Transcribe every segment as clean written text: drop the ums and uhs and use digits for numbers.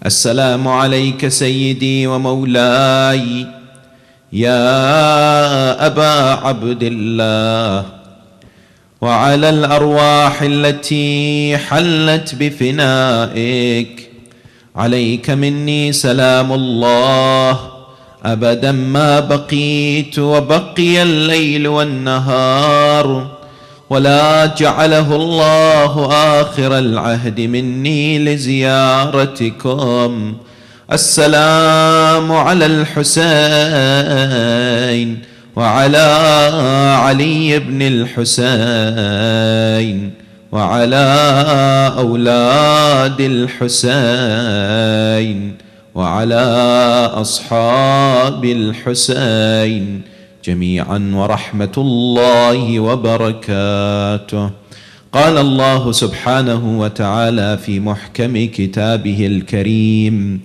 السلام عليك سيدي ومولاي يا أبا عبد الله، وعلى الأرواح التي حلت بفنائك، عليك مني سلام الله أبدا ما بقيت وبقي الليل والنهار، ولا جعله الله آخر العهد مني لزيارتكم. السلام على الحسين وعلى علي بن الحسين وعلى أولاد الحسين وعلى أصحاب الحسين جميعا ورحمة الله وبركاته. قال الله سبحانه وتعالى في محكم كتابه الكريم: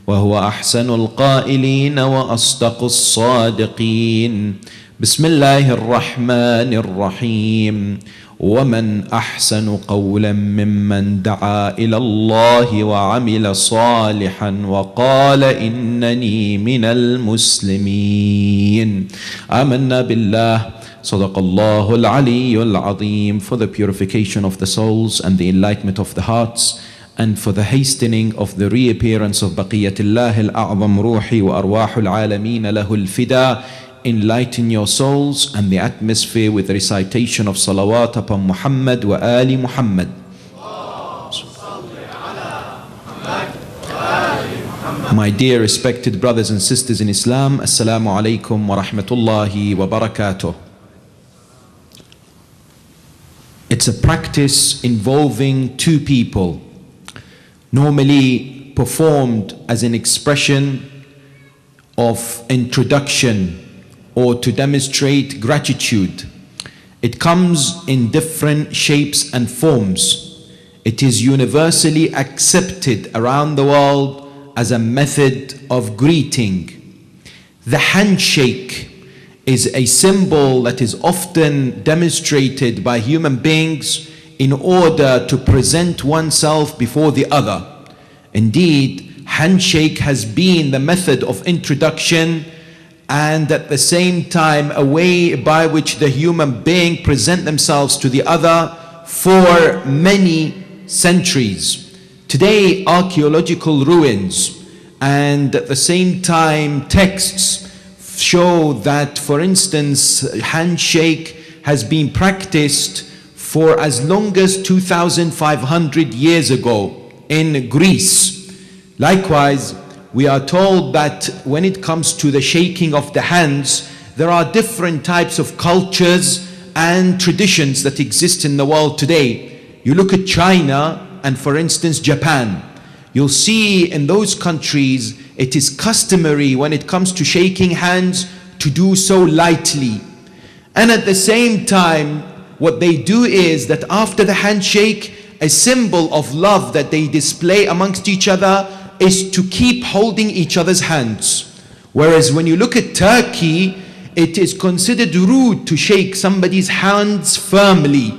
وهو أحسن القائلين وأصدق الصادقين. بسم الله الرحمن الرحيم: ومن أحسن قولا ممن دعا إلى الله وعمل صالحا وقال إنني من المسلمين. آمنا بالله. صدق الله العلي العظيم. For the purification of the souls and the enlightenment of the hearts, and for the hastening of the reappearance of Baqiyatullah al-A'zam Ruhi wa Arwahul Alameen Lahul Fida, enlighten your souls and the atmosphere with the recitation of salawat upon Muhammad wa Ali Muhammad. My dear respected brothers and sisters in Islam, Assalamu alaikum wa rahmatullahi wa barakatuh. It's a practice involving two people, normally performed as an expression of introduction or to demonstrate gratitude. It comes in different shapes and forms. It is universally accepted around the world as a method of greeting. The handshake is a symbol that is often demonstrated by human beings in order to present oneself before the other. Indeed, handshake has been the method of introduction and at the same time a way by which the human being present themselves to the other for many centuries. Today, archaeological ruins and at the same time texts show that, for instance, handshake has been practiced for as long as 2,500 years ago in Greece. Likewise, we are told that when it comes to the shaking of the hands, there are different types of cultures and traditions that exist in the world today. You look at China and, for instance, Japan. You'll see in those countries it is customary when it comes to shaking hands to do so lightly. And at the same time, what they do is that after the handshake, a symbol of love that they display amongst each other is to keep holding each other's hands. Whereas when you look at Turkey, it is considered rude to shake somebody's hands firmly.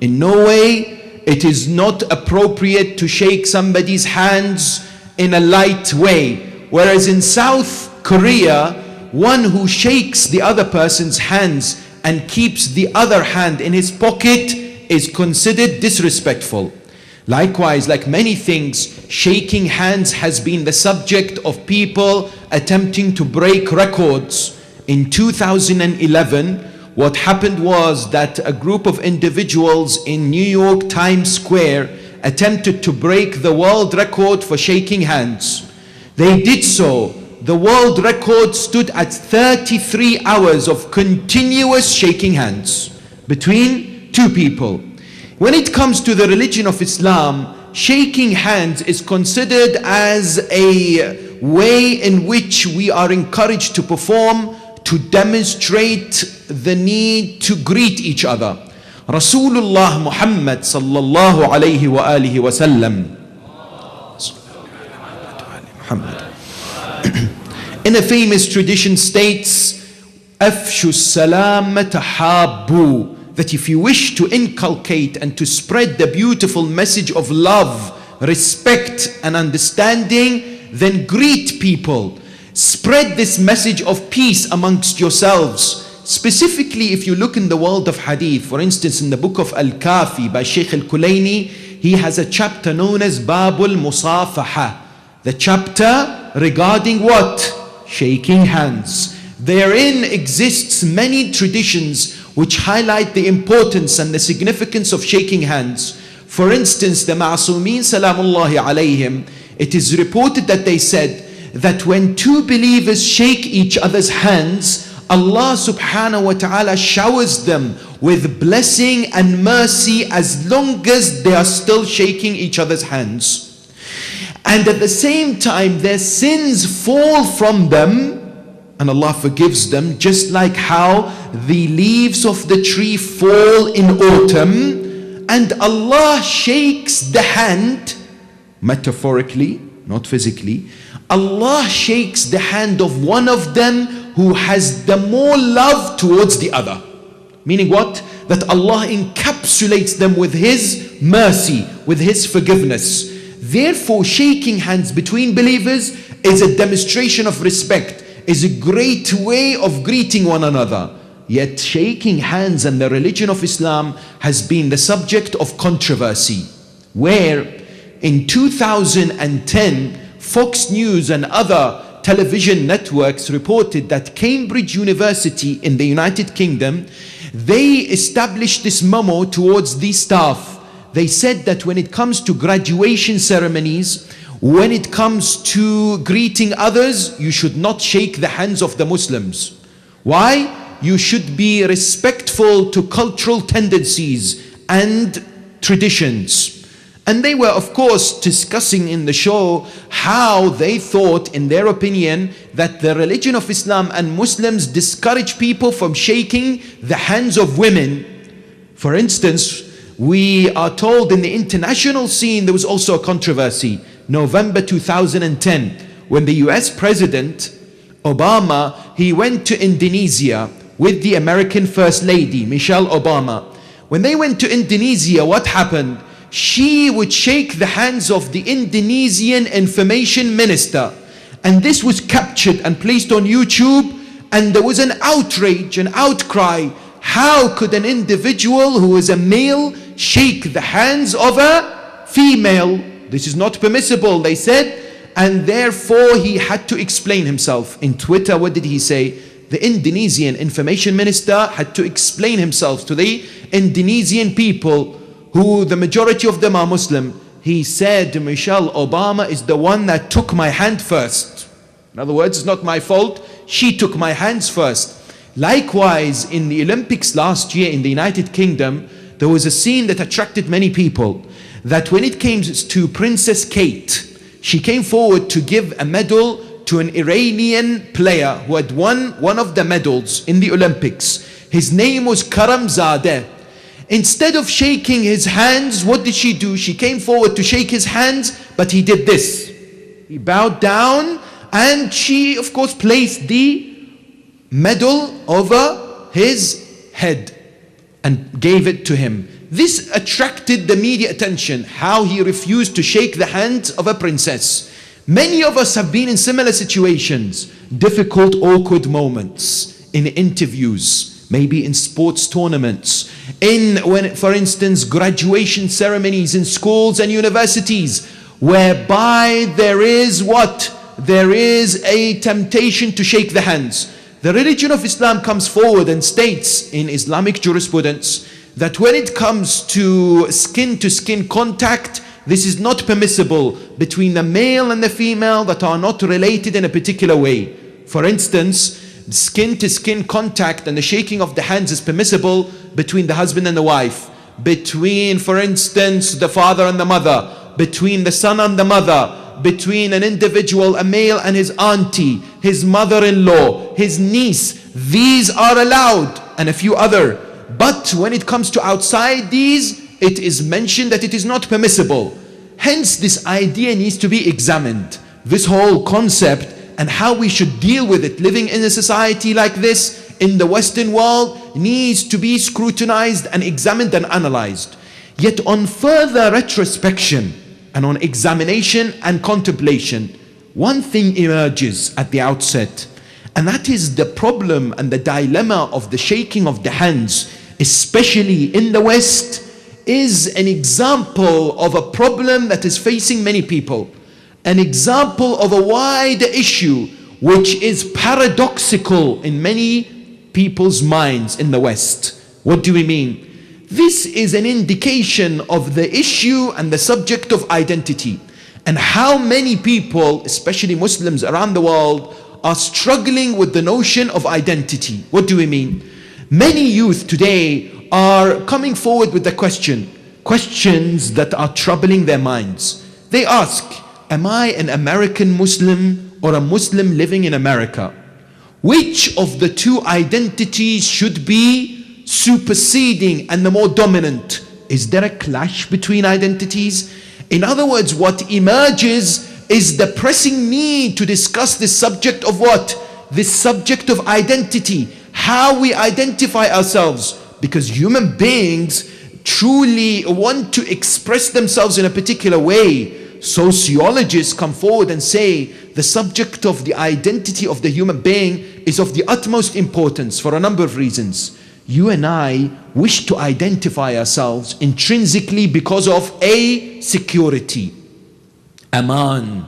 In no way it is not appropriate to shake somebody's hands in a light way. Whereas in South Korea, one who shakes the other person's hands and keeps the other hand in his pocket is considered disrespectful. Likewise, like many things, shaking hands has been the subject of people attempting to break records. In 2011, what happened was that a group of individuals in New York Times Square attempted to break the world record for shaking hands. They did so. The world record stood at 33 hours of continuous shaking hands between two people. When it comes to the religion of Islam, shaking hands is considered as a way in which we are encouraged to perform to demonstrate the need to greet each other. Rasulullah Muhammad sallallahu alayhi wa alihi wa sallam in a famous tradition states, Afshu salam tahabbu, that if you wish to inculcate and to spread the beautiful message of love, respect respect and understanding, then greet people. Spread this message of peace amongst yourselves. Specifically, if you look in the world of hadith, for instance, in the book of Al-Kafi by Sheikh Al-Kulayni, he has a chapter known as Babul Musafaha, the chapter regarding what? Shaking hands. Therein exists many traditions which highlight the importance and the significance of shaking hands. For instance, the Ma'asumin Salamullahi alayhim, it is reported that they said that when two believers shake each other's hands, Allah subhanahu wa ta'ala showers them with blessing and mercy as long as they are still shaking each other's hands. And at the same time, their sins fall from them and Allah forgives them, just like how the leaves of the tree fall in autumn, and Allah shakes the hand, metaphorically, not physically. Allah shakes the hand of one of them who has the more love towards the other. Meaning what? That Allah encapsulates them with His mercy, with His forgiveness. Therefore, shaking hands between believers is a demonstration of respect, is a great way of greeting one another. Yet shaking hands and the religion of Islam has been the subject of controversy, where in 2010 Fox News and other television networks reported that Cambridge University in the United Kingdom, they established this memo towards the staff. They said that when it comes to graduation ceremonies, when it comes to greeting others, you should not shake the hands of the Muslims. Why? You should be respectful to cultural tendencies and traditions. And they were, of course, discussing in the show how they thought, in their opinion, that the religion of Islam and Muslims discourage people from shaking the hands of women. For instance, we are told in the international scene there was also a controversy. November 2010, when the US President Obama, he went to Indonesia with the American First Lady, Michelle Obama. When they went to Indonesia, what happened? She would shake the hands of the Indonesian information minister. And this was captured and placed on YouTube, and there was an outrage, an outcry. How could an individual who is a male shake the hands of a female? This is not permissible, they said. And therefore he had to explain himself. In Twitter, what did he say? The Indonesian information minister had to explain himself to the Indonesian people, who the majority of them are Muslim. He said, Michelle Obama is the one that took my hand first. In other words, it's not my fault. She took my hands first. Likewise, in the Olympics last year in the United Kingdom, there was a scene that attracted many people. That when it came to Princess Kate, she came forward to give a medal to an Iranian player who had won one of the medals in the Olympics. His name was Karamzadeh. Instead of shaking his hands, what did she do? She came forward to shake his hands, but he did this. He bowed down, and she, of course, placed the medal over his head and gave it to him. This attracted the media attention, how he refused to shake the hand of a princess. Many of us have been in similar situations, difficult, awkward moments in interviews, maybe in sports tournaments, for instance, graduation ceremonies in schools and universities, whereby there is what? There is a temptation to shake the hands. The religion of Islam comes forward and states in Islamic jurisprudence that when it comes to skin contact, this is not permissible between the male and the female that are not related in a particular way. For instance, skin to skin contact and the shaking of the hands is permissible between the husband and the wife, between, for instance, the father and the mother, between the son and the mother, between an individual, a male and his auntie, his mother-in-law, his niece. These are allowed, and a few other. But when it comes to outside these, it is mentioned that it is not permissible. Hence, this idea needs to be examined. This whole concept and how we should deal with it, living in a society like this, in the Western world, needs to be scrutinized and examined and analyzed. Yet on further retrospection, and on examination and contemplation, one thing emerges at the outset, and that is the problem and the dilemma of the shaking of the hands, especially in the West, is an example of a problem that is facing many people, an example of a wider issue which is paradoxical in many people's minds in the West. What do we mean? This is an indication of the issue and the subject of identity, and how many people, especially Muslims around the world, are struggling with the notion of identity. What do we mean? Many youth today are coming forward with the questions that are troubling their minds. They ask, am I an American Muslim or a Muslim living in America? Which of the two identities should be superseding and the more dominant? Is there a clash between identities? In other words, what emerges is the pressing need to discuss this subject of what? This subject of identity, how we identify ourselves, because human beings truly want to express themselves in a particular way. Sociologists come forward and say the subject of the identity of the human being is of the utmost importance for a number of reasons. You and I wish to identify ourselves intrinsically because of a security, aman.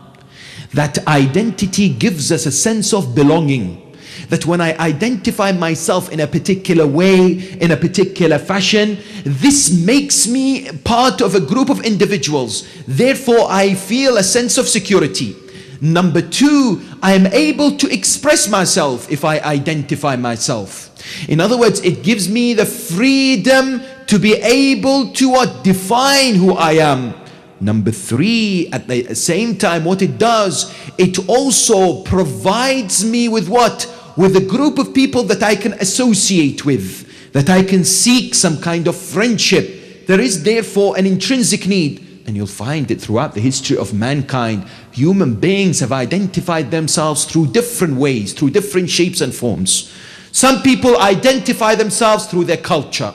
That identity gives us a sense of belonging. That when I identify myself in a particular way, in a particular fashion, this makes me part of a group of individuals. Therefore, I feel a sense of security. Number two, I am able to express myself if I identify myself. In other words, it gives me the freedom to be able to define who I am. Number three, at the same time, what it does, it also provides me with what? With a group of people that I can associate with, that I can seek some kind of friendship. There is therefore an intrinsic need, and you'll find it throughout the history of mankind. Human beings have identified themselves through different ways, through different shapes and forms. Some people identify themselves through their culture.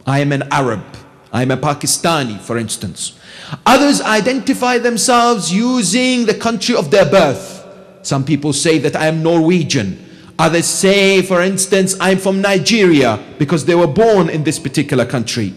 I am an Arab. I am a Pakistani, for instance. Others identify themselves using the country of their birth. Some people say that I am Norwegian. Others say, for instance, I'm from Nigeria because they were born in this particular country.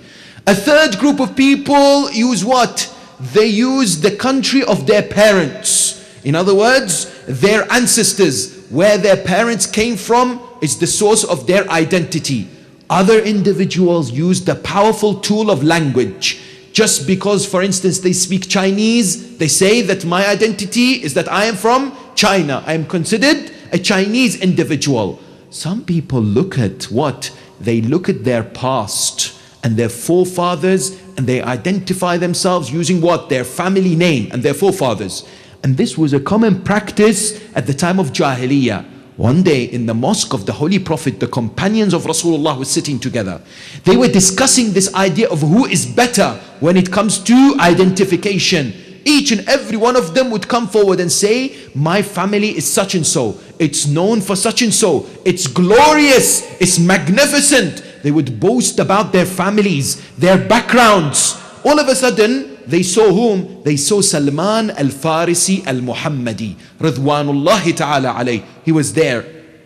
A third group of people use what? They use the country of their parents. In other words, their ancestors, where their parents came from, is the source of their identity. Other individuals use the powerful tool of language. Just because, for instance, they speak Chinese, they say that my identity is that I am from China. I am considered a Chinese individual. Some people look at what? They look at their past and their forefathers, and they identify themselves using what? Their family name and their forefathers. And this was a common practice at the time of Jahiliyyah. One day in the mosque of the Holy Prophet, the companions of Rasulullah were sitting together. They were discussing this idea of who is better when it comes to identification. Each and every one of them would come forward and say, my family is such and so. It's known for such and so. It's glorious. It's magnificent. They would boast about their families, their backgrounds. All of a sudden, they saw whom? They saw Salman al-Farisi al-Muhammadi, Ridwanullahi ta'ala alayh. He was there.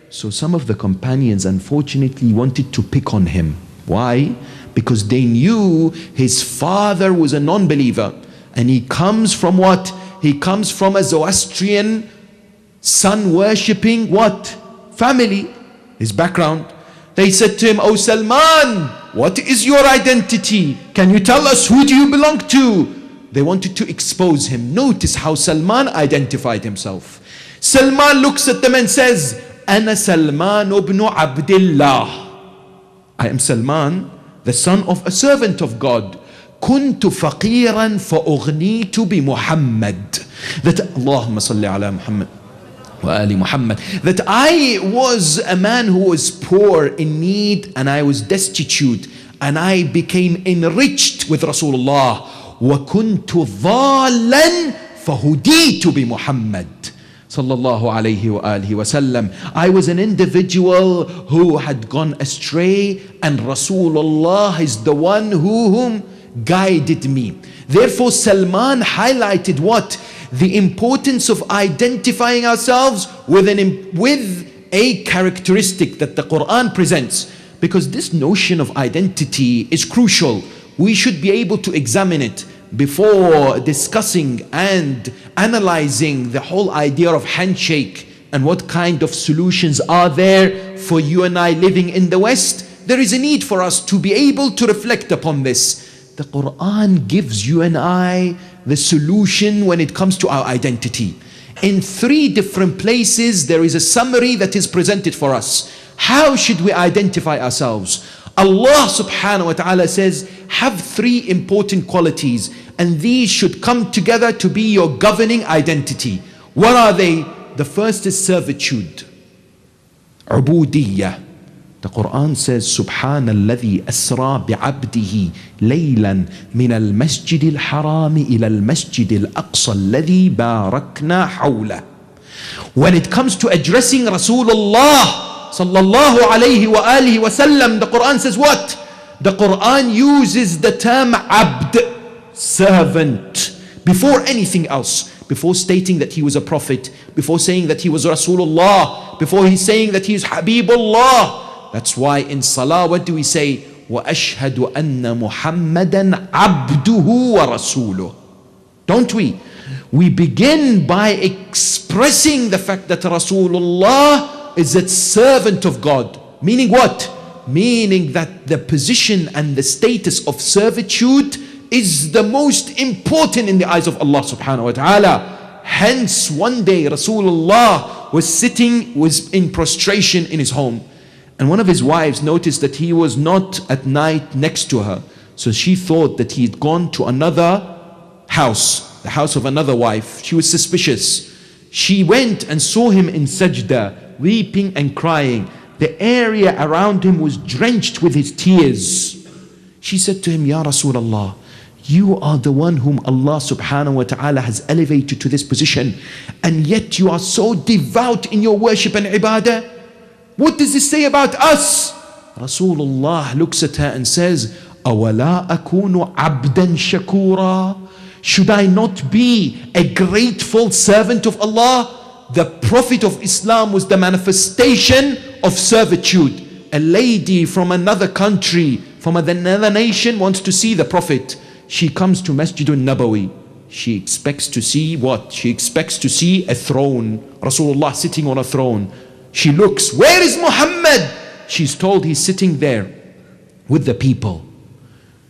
So some of the companions unfortunately wanted to pick on him. Why? Because they knew his father was a non-believer. And he comes from what? He comes from a Zoroastrian, sun-worshipping what? Family. His background. They said to him, "Oh Salman, what is your identity? Can you tell us who do you belong to?" They wanted to expose him. Notice how Salman identified himself. Salman looks at them and says, "Ana Salman ibn Abdullah." I am Salman, the son of a servant of God. كنت فقيرا فأغنيت بمحمد. That Allahumma salli ala Muhammad wa ali Muhammad. That I was a man who was poor, in need, and I was destitute, and I became enriched with Rasulullah. وكنت ضالا فهديت بمحمد sallallahu alayhi wa alihi wasallam. I was an individual who had gone astray, and Rasulullah is the one whom guided me. Therefore, Salman highlighted what? The importance of identifying ourselves with a characteristic that the Quran presents. Because this notion of identity is crucial. We should be able to examine it before discussing and analyzing the whole idea of handshake and what kind of solutions are there for you and I living in the West. There is a need for us to be able to reflect upon this. The Quran gives you and I the solution when it comes to our identity. In 3 different places there is a summary that is presented for us. How should we identify ourselves? Allah subhanahu wa ta'ala says, have 3 important qualities, and these should come together to be your governing identity. What are they? The first is servitude. Ubudiyya. The Quran says, Subhana alladhi asra bi'abdihi laylan min al-masjid al-haram ila al-masjid al-aqsa alladhi barakna hawla. When it comes to addressing Rasulullah sallallahu alayhi wa alihi wa sallam, the Quran says what? The Quran uses the term abd, servant, before anything else. Before stating that he was a prophet, before saying that he was Rasulullah, before he's saying that he is Habibullah. That's why in Salah, what do we say? وَأَشْهَدُ أَنَّ مُحَمَّدًا عَبْدُهُ وَرَسُولُهُ. Don't we? We begin by expressing the fact that Rasulullah is a servant of God. Meaning what? Meaning that the position and the status of servitude is the most important in the eyes of Allah subhanahu wa ta'ala. Hence, one day Rasulullah was in prostration in his home, and one of his wives noticed that he was not at night next to her. So she thought that he had gone to another house, the house of another wife. She was suspicious. She went and saw him in sajda, weeping and crying. The area around him was drenched with his tears. She said to him, Ya Rasulullah, you are the one whom Allah subhanahu wa ta'ala has elevated to this position, and yet you are so devout in your worship and ibadah. What does this say about us? Rasulullah looks at her and says, أَوَلَا أَكُونُ عَبْدًا شَكُورًا. Should I not be a grateful servant of Allah? The Prophet of Islam was the manifestation of servitude. A lady from another country, from another nation, wants to see the Prophet. She comes to Masjidun Nabawi. She expects to see what? She expects to see a throne. Rasulullah sitting on a throne. She looks, where is Muhammad? She's told he's sitting there with the people.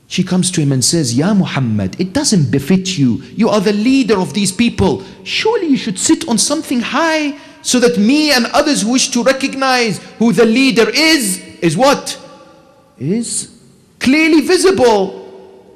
She comes to him and says, Ya Muhammad, it doesn't befit you. You are the leader of these people. Surely you should sit on something high so that me and others who wish to recognize who the leader is what? Is clearly visible.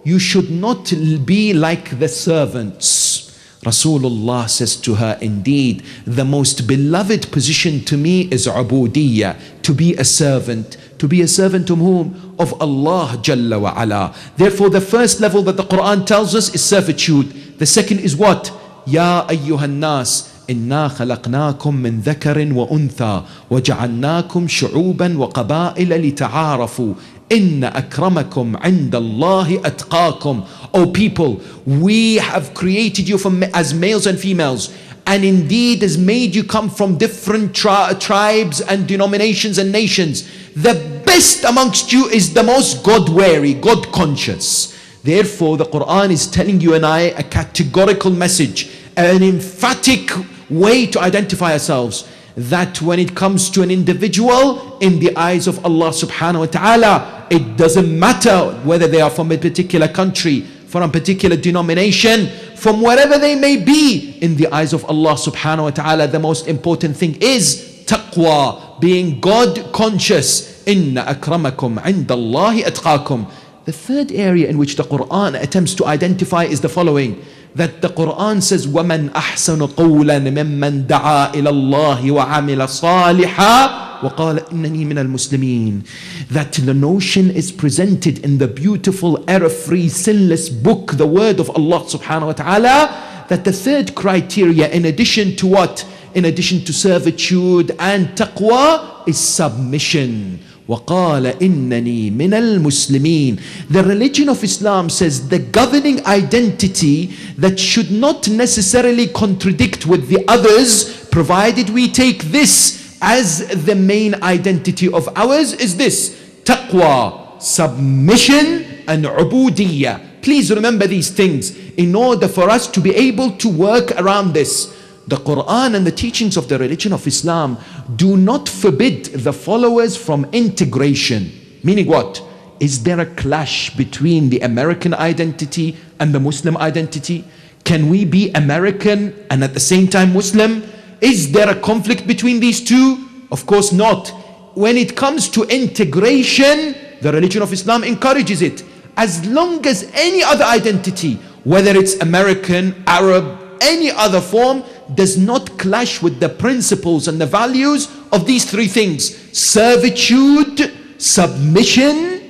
You should not be like the servants. Rasulullah says to her, indeed, the most beloved position to me is ubudiyya, to be a servant. To be a servant to whom? Of Allah Jalla wa Ala. Therefore, the first level that the Quran tells us is servitude. The second is what? Ya ayyuhan nas, إنا خلقناكم من ذكر وأنثى وجعلناكم شعوبا وقبائل لتعارفوا إن أكرمكم عند الله أتقاكم. O people, we have created you as males and females, and indeed has made you come from different tribes and denominations and nations. The best amongst you is the most God-wary, God-conscious. Therefore, the Quran is telling you and I a categorical message, an emphatic way to identify ourselves, that when it comes to an individual, in the eyes of Allah subhanahu wa ta'ala, it doesn't matter whether they are from a particular country, from a particular denomination, from wherever they may be. In the eyes of Allah subhanahu wa ta'ala, the most important thing is taqwa, being God conscious. Inna akramakum indallahi atqakum. The third area in which the Quran attempts to identify is the following, that the Quran says, وَمَنْ أَحْسَنُ قَوْلًا مِمَّنْ دَعَا إِلَى اللَّهِ وَعَمِلَ صَالِحًا وَقَالَ إِنَّنِي مِنَ الْمُسْلِمِينَ. That the notion is presented in the beautiful, error-free, sinless book, the word of Allah subhanahu wa ta'ala, that the third criteria, in addition to what? In addition to servitude and taqwa, is submission. وَقَالَ إِنَّنِي مِنَ الْمُسْلِمِينَ. The religion of Islam says the governing identity that should not necessarily contradict with the others, provided we take this as the main identity of ours, is this: taqwa, submission, and ubudiyya. Please remember these things in order for us to be able to work around this. The Quran and the teachings of the religion of Islam do not forbid the followers from integration. Meaning what? Is there a clash between the American identity and the Muslim identity? Can we be American and at the same time Muslim? Is there a conflict between these two? Of course not. When it comes to integration, the religion of Islam encourages it. As long as any other identity, whether it's American, Arab, any other form, does not clash with the principles and the values of these three things: servitude, submission,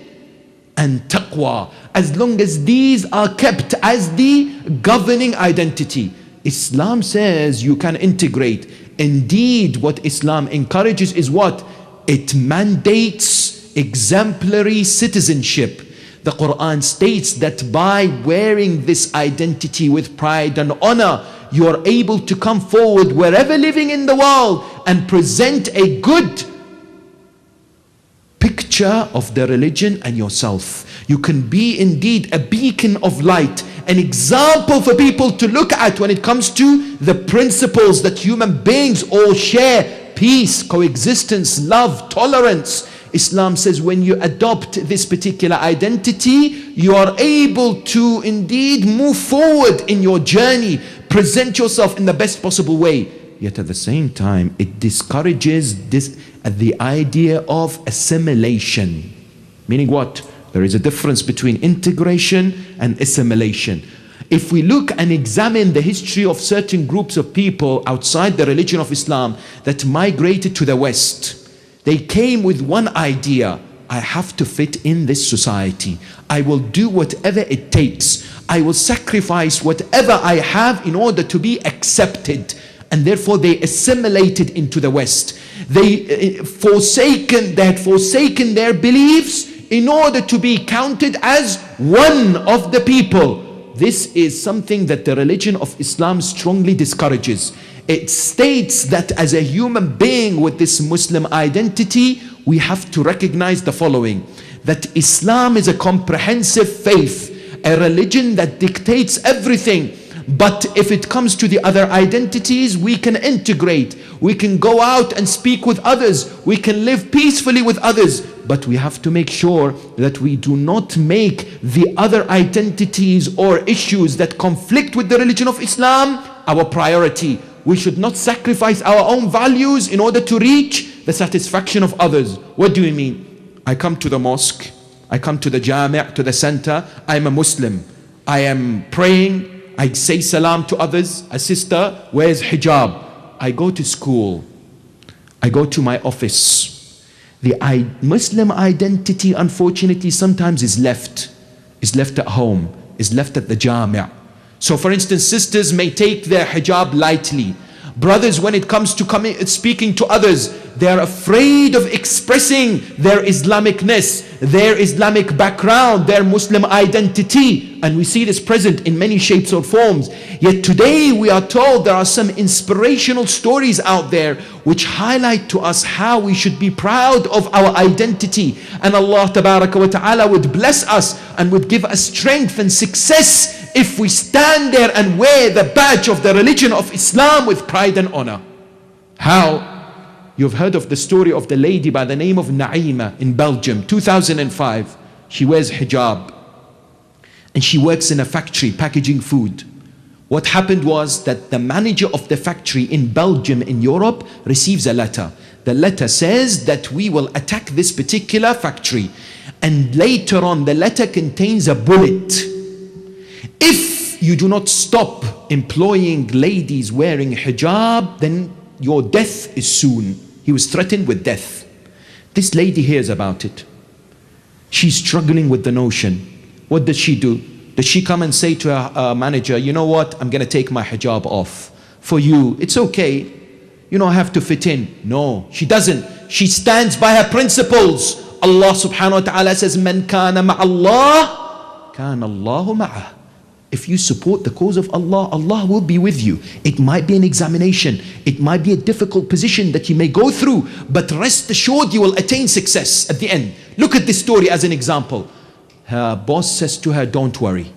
and taqwa. As long as these are kept as the governing identity, Islam says you can integrate. Indeed, what Islam encourages is what? It mandates exemplary citizenship. The Quran states that by wearing this identity with pride and honor, you are able to come forward wherever living in the world and present a good picture of the religion and yourself. You can be indeed a beacon of light, an example for people to look at when it comes to the principles that human beings all share: peace, coexistence, love, tolerance. Islam says when you adopt this particular identity, you are able to indeed move forward in your journey, present yourself in the best possible way. Yet at the same time, it discourages the idea of assimilation. Meaning what? There is a difference between integration and assimilation. If we look and examine the history of certain groups of people outside the religion of Islam that migrated to the West, they came with one idea: I have to fit in this society. I will do whatever it takes. I will sacrifice whatever I have in order to be accepted. And therefore they assimilated into the West. They had forsaken their beliefs in order to be counted as one of the people. This is something that the religion of Islam strongly discourages. It states that as a human being with this Muslim identity, we have to recognize the following: that Islam is a comprehensive faith, a religion that dictates everything. But if it comes to the other identities, we can integrate, we can go out and speak with others, we can live peacefully with others. But we have to make sure that we do not make the other identities or issues that conflict with the religion of Islam our priority. We should not sacrifice our own values in order to reach the satisfaction of others. What do you mean? I come to the mosque, I come to the jami', to the center, I am a Muslim, I am praying, I say salam to others. A sister wears hijab. I go to school, I go to my office. The Muslim identity, unfortunately, sometimes is left at home, is left at the jami'. So for instance, sisters may take their hijab lightly. Brothers, when it comes to speaking to others, they are afraid of expressing their Islamicness, their Islamic background, their Muslim identity. And we see this present in many shapes or forms. Yet today we are told there are some inspirational stories out there which highlight to us how we should be proud of our identity. And Allah Tabaraka wa Ta'ala would bless us and would give us strength and success if we stand there and wear the badge of the religion of Islam with pride and honor. How? You've heard of the story of the lady by the name of Naima in Belgium, 2005. She wears hijab and she works in a factory packaging food. What happened was that the manager of the factory in Belgium in Europe receives a letter. The letter says that we will attack this particular factory. And later on, the letter contains a bullet. If you do not stop employing ladies wearing hijab, then your death is soon. He was threatened with death. This lady hears about it. She's struggling with the notion. What does she do? Does she come and say to her manager, you know what, I'm going to take my hijab off for you. It's okay. You know, I have to fit in. No, she doesn't. She stands by her principles. Allah subhanahu wa ta'ala says, Man kana ma'allah, kana Allahu ma'ah. If you support the cause of Allah, Allah will be with you. It might be an examination. It might be a difficult position that you may go through, but rest assured you will attain success at the end. Look at this story as an example. Her boss says to her, don't worry.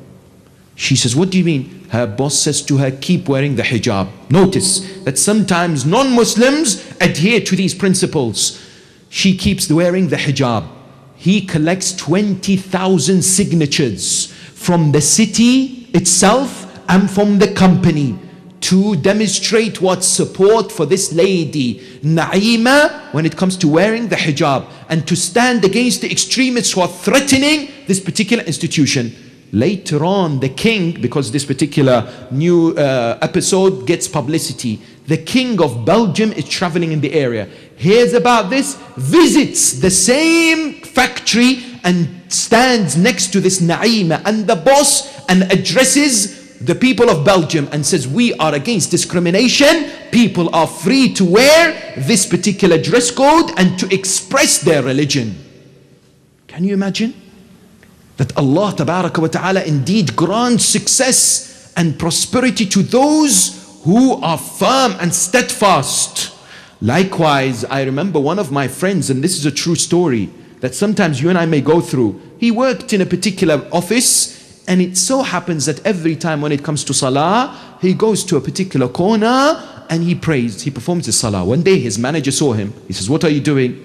She says, what do you mean? Her boss says to her, keep wearing the hijab. Notice that sometimes non-Muslims adhere to these principles. She keeps wearing the hijab. He collects 20,000 signatures from the city itself and from the company to demonstrate what support for this lady Naima when it comes to wearing the hijab, and to stand against the extremists who are threatening this particular institution. Later on, the king, because this particular new episode gets publicity, the king of Belgium is traveling in the area, hears about this, visits the same factory and stands next to this Naima and the boss and addresses the people of Belgium and says, we are against discrimination. People are free to wear this particular dress code and to express their religion. Can you imagine? That Allah Tabaraka wa Ta'ala indeed grants success and prosperity to those who are firm and steadfast. Likewise, I remember one of my friends, and this is a true story that sometimes you and I may go through. He worked in a particular office, and it so happens that every time when it comes to salah, he goes to a particular corner and he prays, he performs his salah. One day his manager saw him. He says, what are you doing?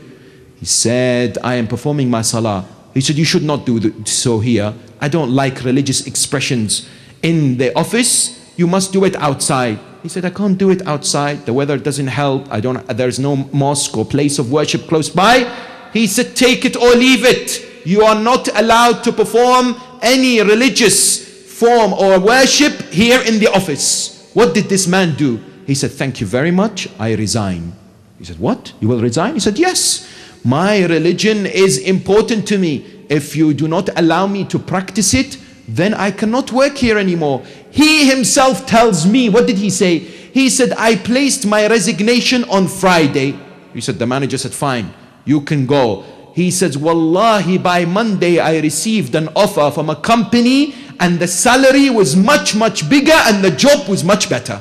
He said, I am performing my salah. He said, you should not do so here. I don't like religious expressions in the office. You must do it outside. He said, I can't do it outside. The weather doesn't help. There's no mosque or place of worship close by. He said, take it or leave it. You are not allowed to perform any religious form or worship here in the office. What did this man do? He said, thank you very much. I resign. He said, what? You will resign? He said, yes. My religion is important to me. If you do not allow me to practice it, then I cannot work here anymore. He himself tells me, what did he say? He said, I placed my resignation on Friday. He said, the manager said, fine, you can go. He says, wallahi, by Monday I received an offer from a company and the salary was much, much bigger and the job was much better.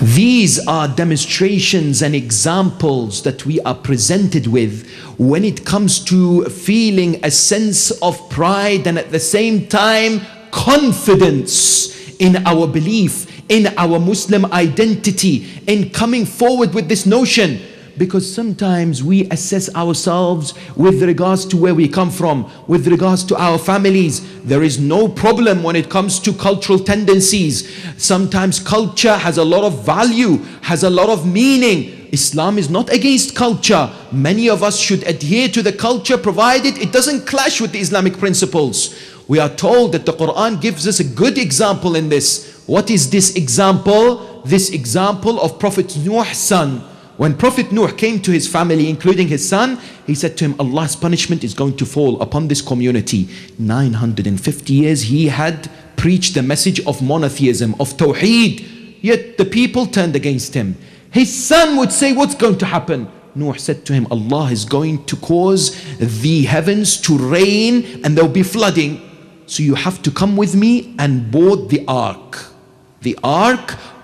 These are demonstrations and examples that we are presented with when it comes to feeling a sense of pride and at the same time confidence in our belief, in our Muslim identity, in coming forward with this notion. Because sometimes we assess ourselves with regards to where we come from, with regards to our families. There is no problem when it comes to cultural tendencies. Sometimes culture has a lot of value, has a lot of meaning. Islam is not against culture. Many of us should adhere to the culture provided it doesn't clash with the Islamic principles. We are told that the Quran gives us a good example in this. What is this example? This example of Prophet Nuh's son. When Prophet Nuh came to his family, including his son, he said to him, Allah's punishment is going to fall upon this community. 950 years he had preached the message of monotheism, of Tawheed, yet the people turned against him. His son would say, what's going to happen? Nuh said to him, Allah is going to cause the heavens to rain and there will be flooding. So you have to come with me and board the ark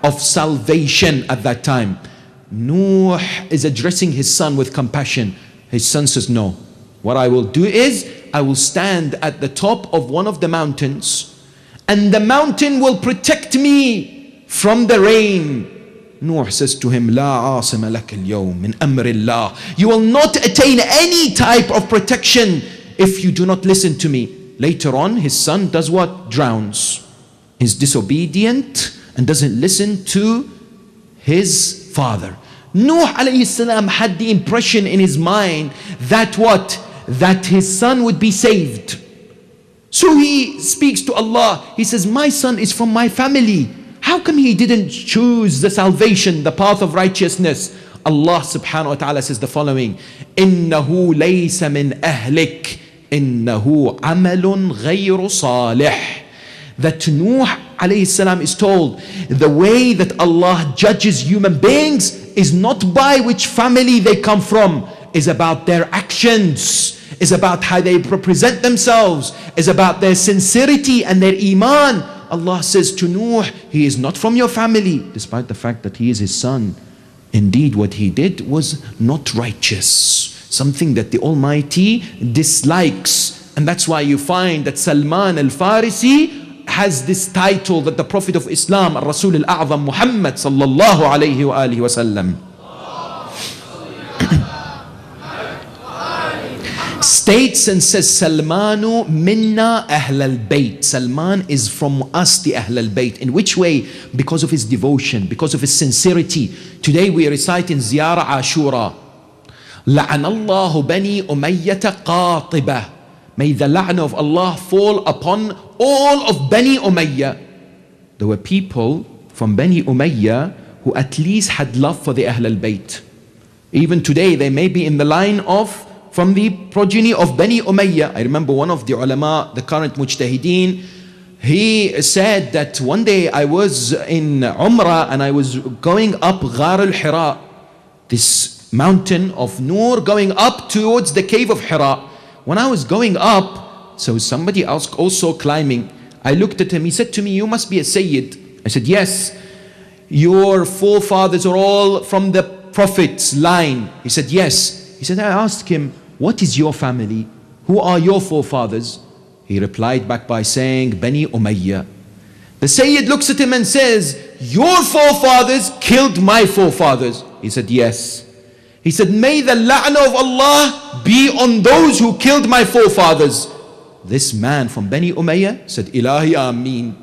of salvation at that time. Nuh is addressing his son with compassion. His son says, no. What I will do is, I will stand at the top of one of the mountains and the mountain will protect me from the rain. Nuh says to him, La asima laka al-yawm min amrillah. You will not attain any type of protection if you do not listen to me. Later on, his son does what? Drowns. He's disobedient and doesn't listen to his father. Nuh alayhi salam had the impression in his mind that what? That his son would be saved. So he speaks to Allah. He says, my son is from my family. How come he didn't choose the salvation, the path of righteousness? Allah subhanahu wa ta'ala says the following, إِنَّهُ لَيْسَ مِنْ أَهْلِكَ إِنَّهُ عَمَلٌ غَيْرُ صَالِحٍ. That Nuh alayhi salam is told, the way that Allah judges human beings is not by which family they come from, is about their actions, is about how they represent themselves, is about their sincerity and their iman. Allah says to Nuh, he is not from your family, despite the fact that he is his son. Indeed, what he did was not righteous, something that the Almighty dislikes. And that's why you find that Salman al-Farisi has this title that the Prophet of Islam, Rasul al-A'zam Muhammad sallallahu alayhi wa alihi wa sallam, states and says, Salmanu minna ahl al-bayt. Salman is from us, the ahl al-bayt. In which way? Because of his devotion, because of his sincerity. Today we recite in Ziyarah Ashura, لعن الله بني أمية قاطبة. May the la'na of Allah fall upon all of Bani Umayyah. There were people from Bani Umayyah who at least had love for the Ahl al-Bayt. Even today they may be in the line of, from the progeny of Bani Umayyah. I remember one of the ulama, the current mujtahideen, he said that one day I was in Umrah and I was going up Ghar al-Hira, this mountain of Nur, going up towards the cave of Hira. When I was going up, so somebody else also climbing, I looked at him, he said to me, you must be a Sayyid. I said, yes. Your forefathers are all from the Prophet's line. He said, yes. He said, I asked him, what is your family? Who are your forefathers? He replied back by saying, Bani Umayyah. The Sayyid looks at him and says, your forefathers killed my forefathers. He said, yes. He said, may the la'na of Allah be on those who killed my forefathers. This man from Bani Umayyah said, Ilahi Ameen.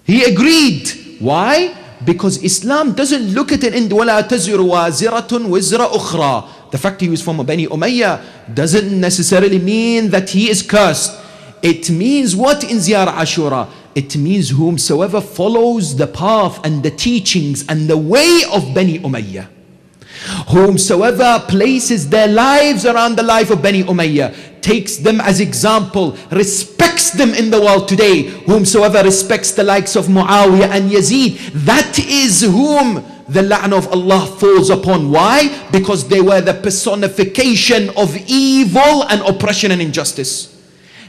He agreed. Why? Because Islam doesn't look at it in وَلَا تَزِرُ وَازِرَةٌ وِزْرَ أُخْرَى. The fact he was from Bani Umayyah doesn't necessarily mean that he is cursed. It means what in Ziyarah Ashura? It means whomsoever follows the path and the teachings and the way of Bani Umayyah. Whomsoever places their lives around the life of Bani Umayyah, takes them as example, respects them in the world today. Whomsoever respects the likes of Muawiyah and Yazid, that is whom the la'na of Allah falls upon. Why? Because they were the personification of evil and oppression and injustice.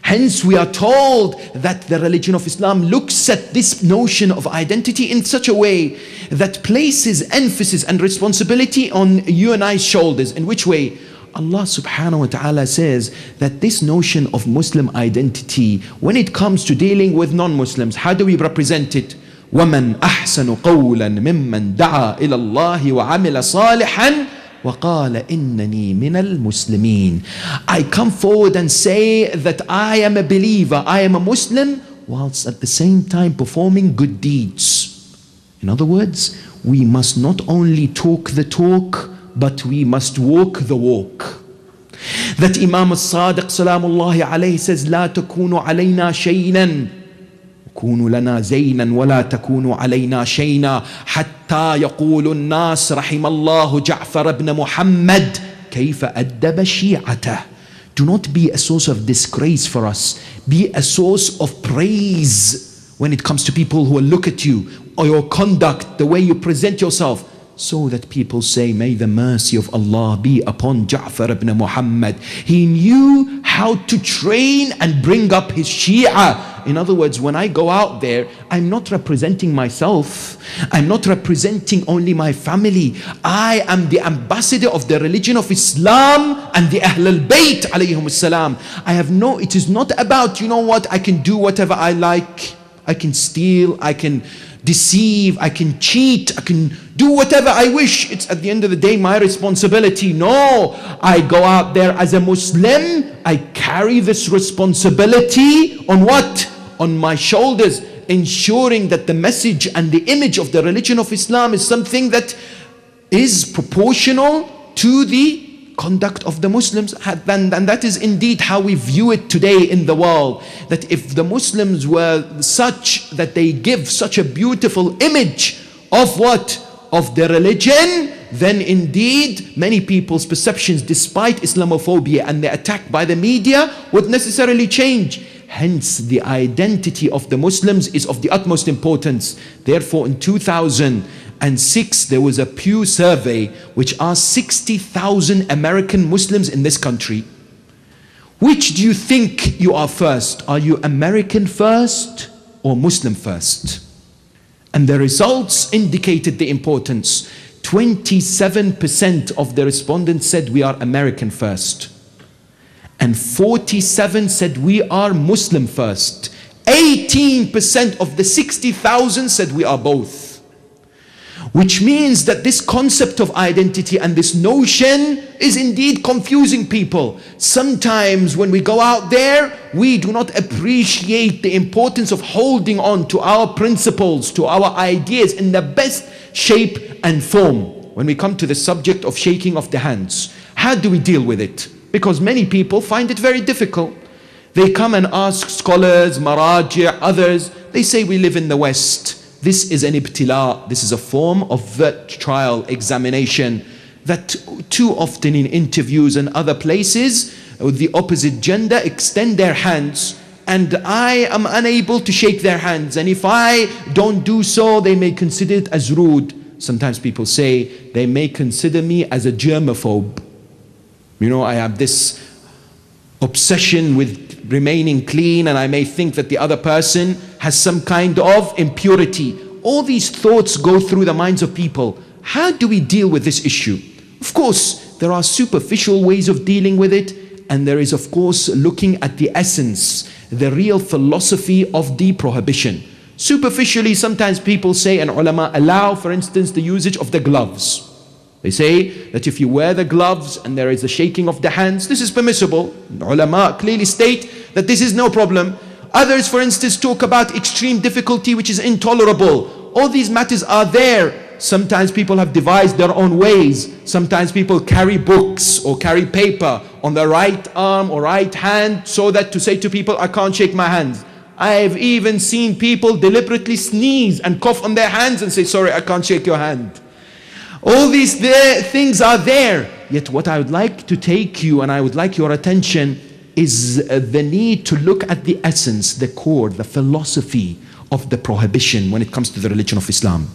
Hence we are told that the religion of Islam looks at this notion of identity in such a way that places emphasis and responsibility on you and I's shoulders. In which way? Allah subhanahu wa ta'ala says that this notion of Muslim identity, when it comes to dealing with non-Muslims, how do we represent it? وَمَنْ أَحْسَنُ قَوْلًا مِمَّنْ دَعَى إِلَى اللَّهِ وَعَمِلَ صَالِحًا وَقَالَ إِنَّنِي مِنَ الْمُسْلِمِينَ. I come forward and say that I am a believer, I am a Muslim, whilst at the same time performing good deeds. In other words, we must not only talk the talk, but we must walk the walk. That Imam al-Sadiq salamullahi alayhi says, لا تكونوا علينا شيئا كونوا لنا زينا ولا تكونوا علينا شيئا حتى يقول الناس رحم الله جعفر بن محمد كيف أدب شيعته. Do not be a source of disgrace for us. Be a source of praise when it comes to people who will look at you or your conduct, the way you present yourself, so that people say, may the mercy of Allah be upon Ja'far ibn Muhammad. He knew how to train and bring up his Shia. In other words, when I go out there, I'm not representing myself. I'm not representing only my family. I am the ambassador of the religion of Islam and the Ahl al-Bayt alayhim salam. It is not about, you know what, I can do whatever I like. I can steal, I can deceive, I can cheat, I can do whatever I wish. It's at the end of the day my responsibility. No, I go out there as a Muslim. I carry this responsibility on what? On my shoulders, ensuring that the message and the image of the religion of Islam is something that is proportional to the conduct of the Muslims. And that is indeed how we view it today in the world. That if the Muslims were such that they give such a beautiful image of what? Of their religion, then indeed many people's perceptions, despite Islamophobia and the attack by the media, would necessarily change. Hence, the identity of the Muslims is of the utmost importance. Therefore, in 2006, there was a Pew survey which asked 60,000 American Muslims in this country, which do you think you are first? Are you American first or Muslim first? And the results indicated the importance. 27% of the respondents said we are American first. And 47% said we are Muslim first. 18% of the 60,000 said we are both. Which means that this concept of identity and this notion is indeed confusing people. Sometimes when we go out there, we do not appreciate the importance of holding on to our principles, to our ideas in the best shape and form. When we come to the subject of shaking of the hands, how do we deal with it? Because many people find it very difficult. They come and ask scholars, maraji', others. They say we live in the West. This is an ibtila. This is a form of trial examination that too often in interviews and other places, the opposite gender extend their hands and I am unable to shake their hands. And if I don't do so, they may consider it as rude. Sometimes people say they may consider me as a germaphobe. You know, I have this obsession with remaining clean and I may think that the other person has some kind of impurity. All these thoughts go through the minds of people. How do we deal with this issue? Of course, there are superficial ways of dealing with it, and there is of course looking at the essence, the real philosophy of the prohibition. Superficially, sometimes people say, and ulama allow, for instance, the usage of the gloves. They say that if you wear the gloves and there is a shaking of the hands, this is permissible. Ulama clearly state that this is no problem. Others, for instance, talk about extreme difficulty which is intolerable. All these matters are there. Sometimes people have devised their own ways. Sometimes people carry books or carry paper on the right arm or right hand so that to say to people, I can't shake my hands. I've even seen people deliberately sneeze and cough on their hands and say, sorry, I can't shake your hand. All these things are there. Yet what I would like to take you and I would like your attention is the need to look at the essence, the core, the philosophy of the prohibition when it comes to the religion of Islam.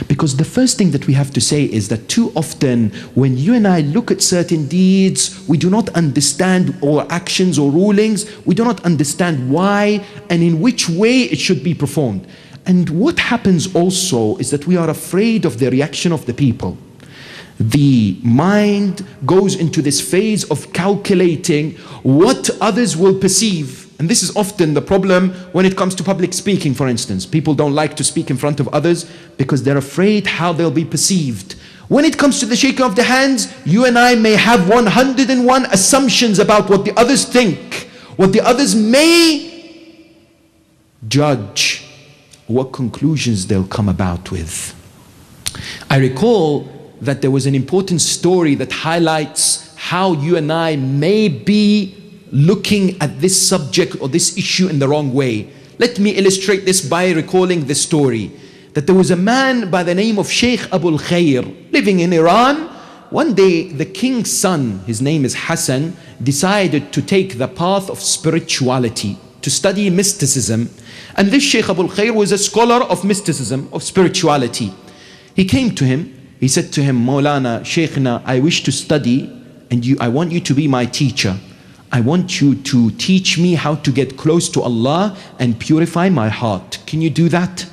Because the first thing that we have to say is that too often when you and I look at certain deeds, we do not understand, or actions or rulings, we do not understand why and in which way it should be performed. And what happens also is that we are afraid of the reaction of the people. The mind goes into this phase of calculating what others will perceive. And this is often the problem when it comes to public speaking, for instance. People don't like to speak in front of others because they're afraid how they'll be perceived. When it comes to the shaking of the hands, you and I may have 101 assumptions about what the others think, what the others may judge, what conclusions they'll come about with. I recall that there was an important story that highlights how you and I may be looking at this subject or this issue in the wrong way. Let me illustrate this by recalling the story. That there was a man by the name of Sheikh Al-Hilli living in Iran. One day the king's son, his name is Hassan, decided to take the path of spirituality, to study mysticism. And this Sheikh Al-Hilli was a scholar of mysticism, of spirituality. He came to him, he said to him, Maulana, Sheikhna, I wish to study and I want you to be my teacher. I want you to teach me how to get close to Allah and purify my heart. Can you do that?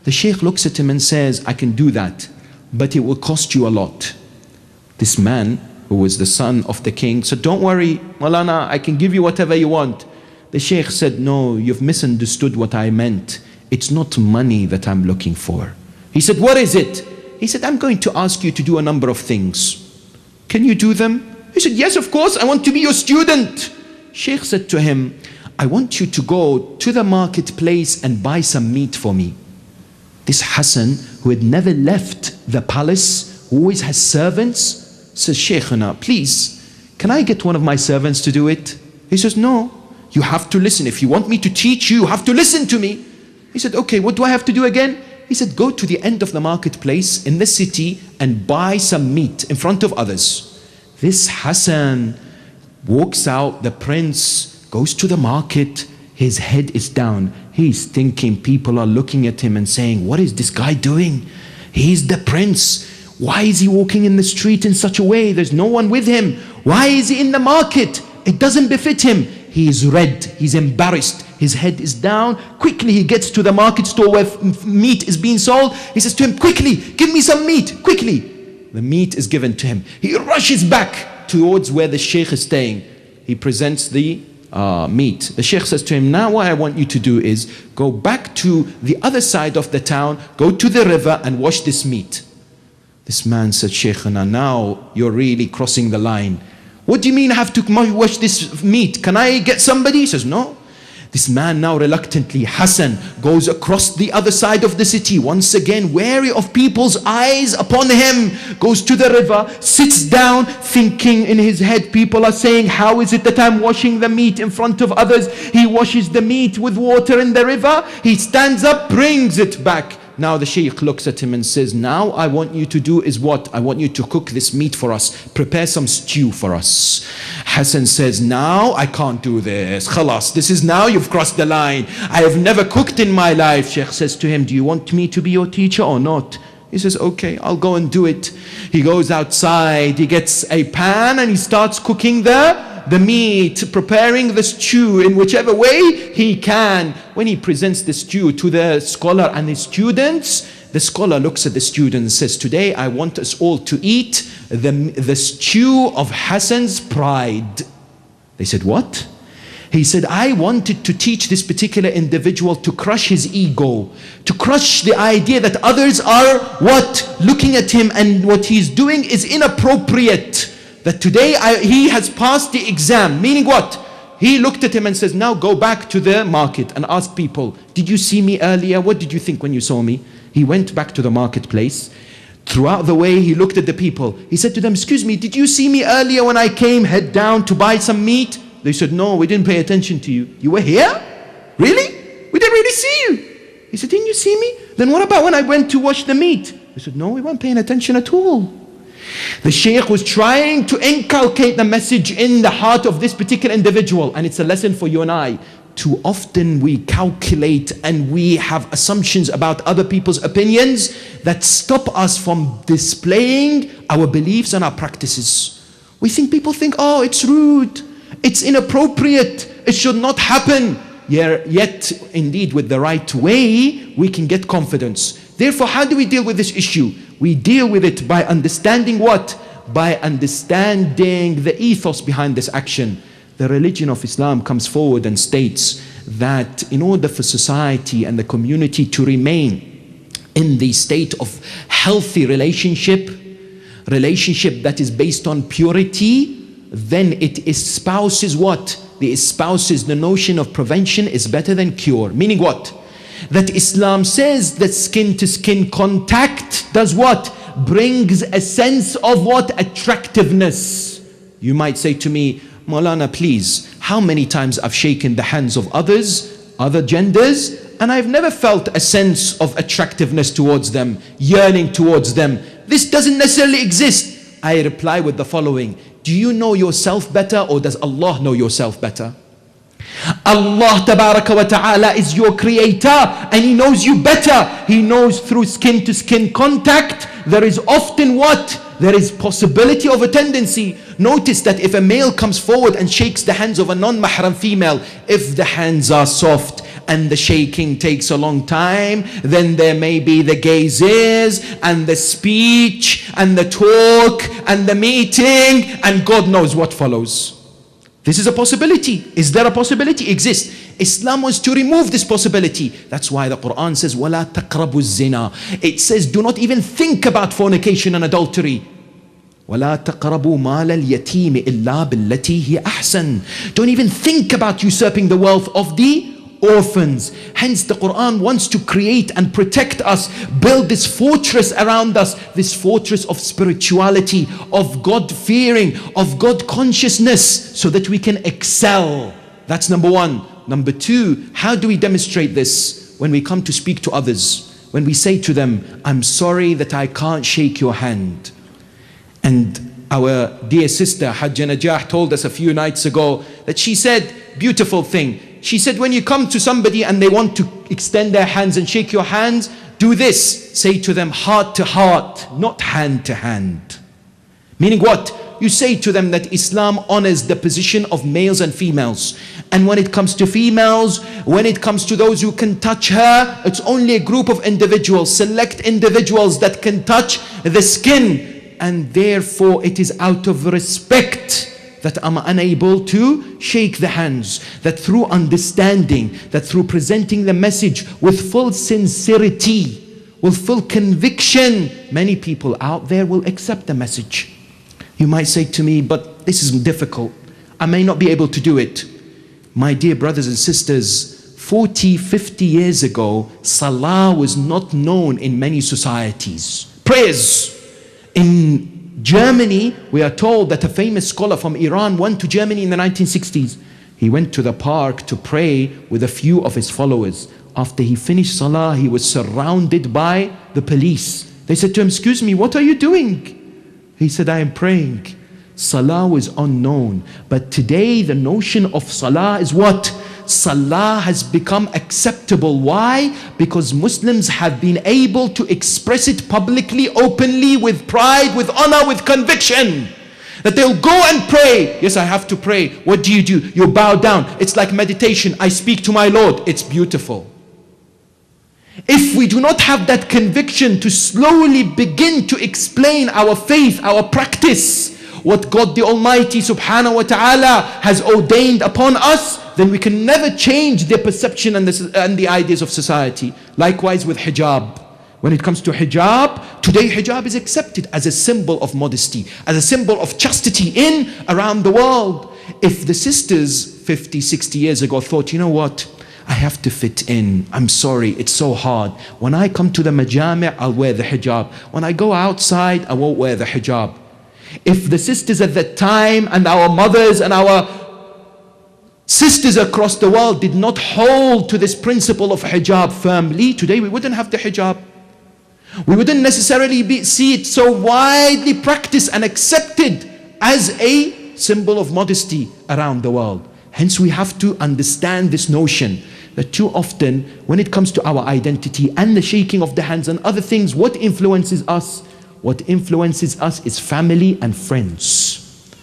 The Sheikh looks at him and says, I can do that, but it will cost you a lot. This man, who was the son of the king, said, don't worry, Maulana, I can give you whatever you want. The Sheikh said, no, you've misunderstood what I meant. It's not money that I'm looking for. He said, what is it? He said, I'm going to ask you to do a number of things. Can you do them? He said, yes, of course, I want to be your student. Sheikh said to him, I want you to go to the marketplace and buy some meat for me. This Hassan, who had never left the palace, who always has servants, says, Sheikhna, please, can I get one of my servants to do it? He says, no, you have to listen. If you want me to teach you, you have to listen to me. He said, okay, what do I have to do again? He said, go to the end of the marketplace in the city and buy some meat in front of others. This Hassan walks out, the prince goes to the market, His head is down. He's thinking people are looking at him and saying, what is this guy doing? He's the prince. Why is he walking in the street in such a way? There's no one with him. Why is he in the market? It doesn't befit him. He is red. He's embarrassed. His head is down. Quickly he gets to the market store where meat is being sold. He says to him, quickly, give me some meat, quickly. The meat is given to him. He rushes back towards where the sheikh is staying. He presents the meat. The sheikh says to him, now what I want you to do is go back to the other side of the town, go to the river and wash this meat. This man said, Sheikhana, now you're really crossing the line. What do you mean I have to wash this meat? Can I get somebody? He says, no. This man now reluctantly, Hassan, goes across the other side of the city, once again wary of people's eyes upon him, goes to the river, sits down, thinking in his head, people are saying, how is it that I'm washing the meat in front of others? He washes the meat with water in the river, he stands up, brings it back. Now the sheikh looks at him and says, now I want you to do is what? I want you to cook this meat for us. Prepare some stew for us. Hassan says, now I can't do this. Khalas, this is now you've crossed the line. I have never cooked in my life. Sheikh says to him, do you want me to be your teacher or not? He says, okay, I'll go and do it. He goes outside, he gets a pan and he starts cooking the meat, preparing the stew in whichever way he can. When he presents the stew to the scholar and his students, the scholar looks at the student and says, today I want us all to eat the stew of Hassan's pride. They said, what? He said, I wanted to teach this particular individual to crush his ego, to crush the idea that others are what? Looking at him and what he's doing is inappropriate. That today he has passed the exam, meaning what? He looked at him and says, now go back to the market and ask people, did you see me earlier? What did you think when you saw me? He went back to the marketplace. Throughout the way, he looked at the people. He said to them, excuse me, did you see me earlier when I came head down to buy some meat? They said, no, we didn't pay attention to you. You were here? Really? We didn't really see you. He said, didn't you see me? Then what about when I went to wash the meat? They said, no, we weren't paying attention at all. The sheikh was trying to inculcate the message in the heart of this particular individual, and it's a lesson for you and I. Too often we calculate and we have assumptions about other people's opinions that stop us from displaying our beliefs and our practices. We think people think, oh, it's rude, it's inappropriate, it should not happen. Yet, indeed, with the right way, we can get confidence. Therefore, how do we deal with this issue? We deal with it by understanding what? By understanding the ethos behind this action. The religion of Islam comes forward and states that in order for society and the community to remain in the state of healthy relationship that is based on purity, then it espouses what? It espouses the notion of prevention is better than cure. Meaning what? That Islam says that skin to skin contact does what? Brings a sense of what? Attractiveness. You might say to me, Maulana, please, how many times I've shaken the hands of others, other genders, and I've never felt a sense of attractiveness towards them, yearning towards them. This doesn't necessarily exist. I reply with the following. Do you know yourself better, or does Allah know yourself better? Allah tabaraka wa ta'ala is your creator and He knows you better. He knows through skin to skin contact there is often what? There is possibility of a tendency. Notice that if a male comes forward and shakes the hands of a non-mahram female, if the hands are soft and the shaking takes a long time, then there may be the gazes and the speech and the talk and the meeting and God knows what follows. This is a possibility. Is there a possibility? Exists. Islam wants to remove this possibility. That's why the Quran says, وَلَا تَقْرَبُوا الزِّنَا. It says, do not even think about fornication and adultery. وَلَا تَقْرَبُوا مَالَ الْيَتِيمِ إِلَّا بِالَّتِي هِيَ أَحْسَنُ. Don't even think about usurping the wealth of the orphans. Hence the Quran wants to create and protect us, build this fortress around us, this fortress of spirituality, of God fearing, of God consciousness, so that we can excel. That's number one. Number two, how do we demonstrate this? When we come to speak to others, when we say to them, I'm sorry that I can't shake your hand. And our dear sister Hajja Najah told us a few nights ago that she said, beautiful thing, She said, when you come to somebody and they want to extend their hands and shake your hands, do this. Say to them, heart to heart, not hand to hand. Meaning what? You say to them that Islam honors the position of males and females. And when it comes to females, when it comes to those who can touch her, it's only a group of individuals, select individuals that can touch the skin. And therefore it is out of respect that I'm unable to shake the hands. That through understanding, that through presenting the message with full sincerity, with full conviction, many people out there will accept the message. You might say to me, but this is difficult. I may not be able to do it. My dear brothers and sisters, 40, 50 years ago, Salah was not known in many societies. Prayers. In Germany, we are told that a famous scholar from Iran went to Germany in the 1960s. He went to the park to pray with a few of his followers. After he finished Salah, he was surrounded by the police. They said to him, excuse me, what are you doing? He said, I am praying. Salah was unknown. But today the notion of Salah is what? Salah has become acceptable. Why? Because Muslims have been able to express it publicly, openly, with pride, with honor, with conviction. That they'll go and pray. Yes, I have to pray. What do? You bow down. It's like meditation. I speak to my Lord. It's beautiful. If we do not have that conviction to slowly begin to explain our faith, our practice, what God the Almighty subhanahu wa ta'ala has ordained upon us, then we can never change the perception and the ideas of society. Likewise with hijab. When it comes to hijab, today hijab is accepted as a symbol of modesty, as a symbol of chastity around the world. If the sisters 50, 60 years ago thought, you know what? I have to fit in. I'm sorry, it's so hard. When I come to the majami', I'll wear the hijab. When I go outside, I won't wear the hijab. If the sisters at that time and our mothers and our sisters across the world did not hold to this principle of hijab firmly, today we wouldn't have the hijab. We wouldn't necessarily see it so widely practiced and accepted as a symbol of modesty around the world. Hence we have to understand this notion that too often when it comes to our identity and the shaking of the hands and other things, what influences us? What influences us is family and friends.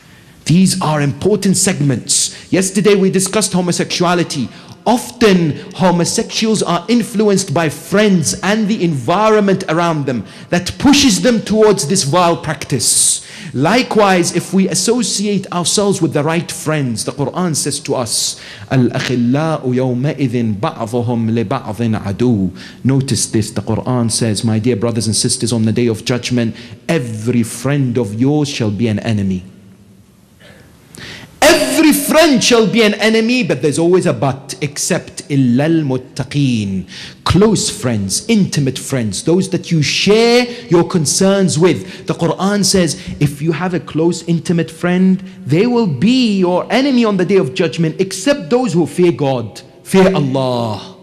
These are important segments. Yesterday we discussed homosexuality. Often homosexuals are influenced by friends and the environment around them that pushes them towards this vile practice. Likewise, if we associate ourselves with the right friends, the Quran says to us, Al-akhillau yawma'idhin ba'dhuhum li ba'dhin adu. Notice this, the Quran says, my dear brothers and sisters, on the day of judgment, every friend of yours shall be an enemy. Every friend shall be an enemy, but there's always a but, except illal muttaqeen. Close friends, intimate friends, those that you share your concerns with. The Quran says, if you have a close, intimate friend, they will be your enemy on the day of judgment, except those who fear God, fear Allah.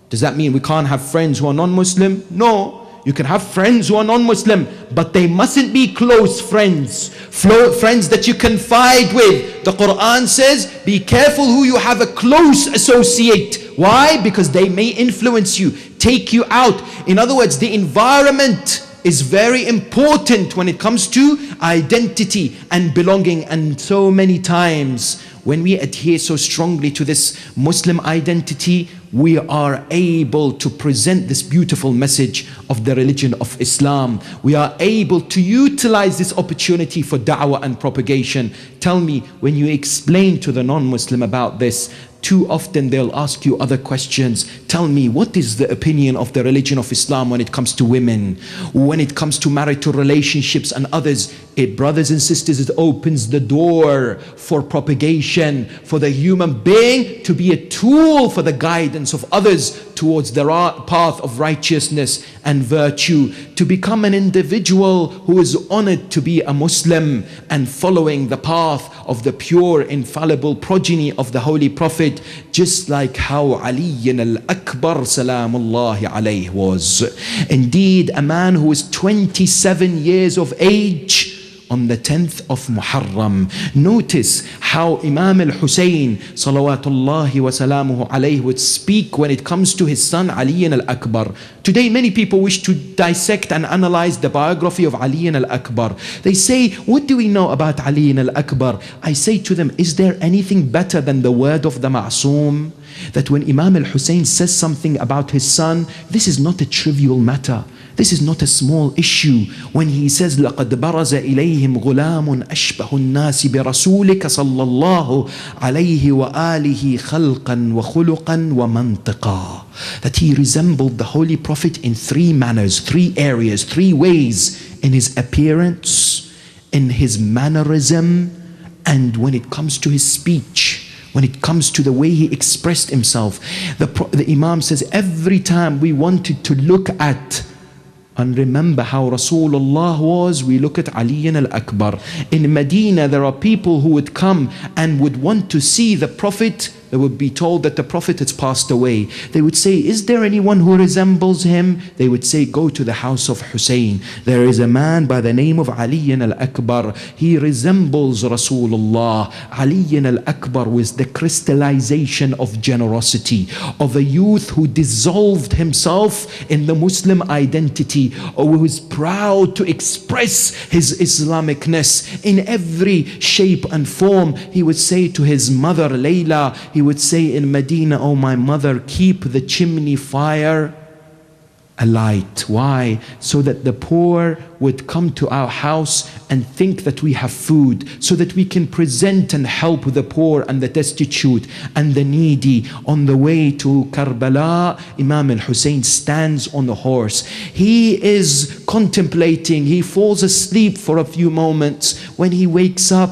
Does that mean we can't have friends who are non-Muslim? No. You can have friends who are non-Muslim, but they mustn't be close friends. Friends that you confide with. The Quran says, be careful who you have a close associate. Why? Because they may influence you, take you out. In other words, the environment is very important when it comes to identity and belonging. And so many times when we adhere so strongly to this Muslim identity, we are able to present this beautiful message of the religion of Islam. We are able to utilize this opportunity for da'wah and propagation. Tell me, when you explain to the non-Muslim about this, too often they'll ask you other questions. Tell me, what is the opinion of the religion of Islam when it comes to women, when it comes to marital relationships and others? Brothers and sisters, it opens the door for propagation, for the human being to be a tool for the guidance of others towards the path of righteousness and virtue, to become an individual who is honored to be a Muslim and following the path of the pure, infallible progeny of the Holy Prophet, just like how Ali al-Akbar salamullahi alayhi was. Indeed, a man who was 27 years of age on the 10th of Muharram. Notice how Imam Al-Hussein salawatullahi wa salamuhu alayhi would speak when it comes to his son Ali Al-Akbar. Today many people wish to dissect and analyze the biography of Ali Al-Akbar. They say, what do we know about Ali Al-Akbar? I say to them, is there anything better than the word of the Ma'soom? That when Imam Al-Hussein says something about his son, this is not a trivial matter. This is not a small issue. When he says, لَقَدْ بَرَزَ إِلَيْهِمْ غُلَامٌ أَشْبَهُ النَّاسِ بِرَسُولِكَ صَلَّى اللَّهُ عَلَيْهِ وَآلِهِ خَلْقًا وَخُلُقًا وَمَنْطِقًا. That he resembled the Holy Prophet in three manners, three areas, three ways: in his appearance, in his mannerism, and when it comes to his speech. When it comes to the way he expressed himself. The Imam says, every time we wanted to look at and remember how Rasulullah was, we look at Ali Al-Akbar. In Medina, there are people who would come and would want to see the Prophet. They would be told that the Prophet has passed away. They would say, is there anyone who resembles him? They would say, go to the house of Hussein. There is a man by the name of Ali Al-Akbar. He resembles Rasulullah. Ali Al-Akbar was the crystallization of generosity, of a youth who dissolved himself in the Muslim identity, or who was proud to express his Islamicness in every shape and form. He would say to his mother, Layla, he would say in Medina, oh my mother, keep the chimney fire alight. Why? So that the poor would come to our house and think that we have food, so that we can present and help the poor and the destitute and the needy. On the way to Karbala, Imam Al-Hussein stands on a horse. He is contemplating. He falls asleep for a few moments. When he wakes up,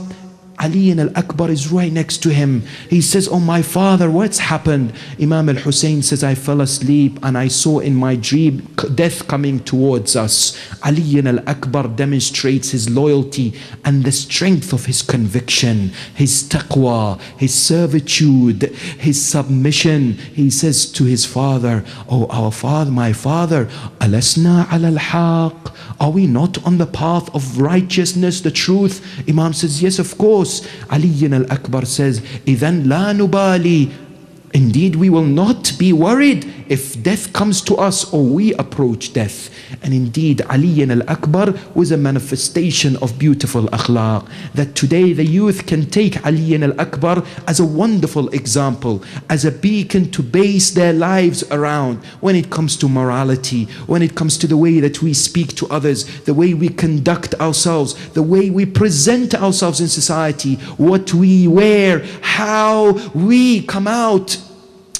Ali Al-Akbar is right next to him. He says, oh my father, what's happened? Imam Al-Hussein says, I fell asleep and I saw in my dream death coming towards us. Ali Al-Akbar demonstrates his loyalty and the strength of his conviction, his taqwa, his servitude, his submission. He says to his father, oh our father, my father, alasna ala al-haq? Are we not on the path of righteousness, the truth? Imam says, yes, of course. Ali Al-Akbar says, إِذَنْ لَا نُبَالِي. Indeed, we will not be worried if death comes to us or we approach death. And indeed, Ali Al-Akbar was a manifestation of beautiful akhlaq. That today the youth can take Ali Al-Akbar as a wonderful example, as a beacon to base their lives around when it comes to morality, when it comes to the way that we speak to others, the way we conduct ourselves, the way we present ourselves in society, what we wear, how we come out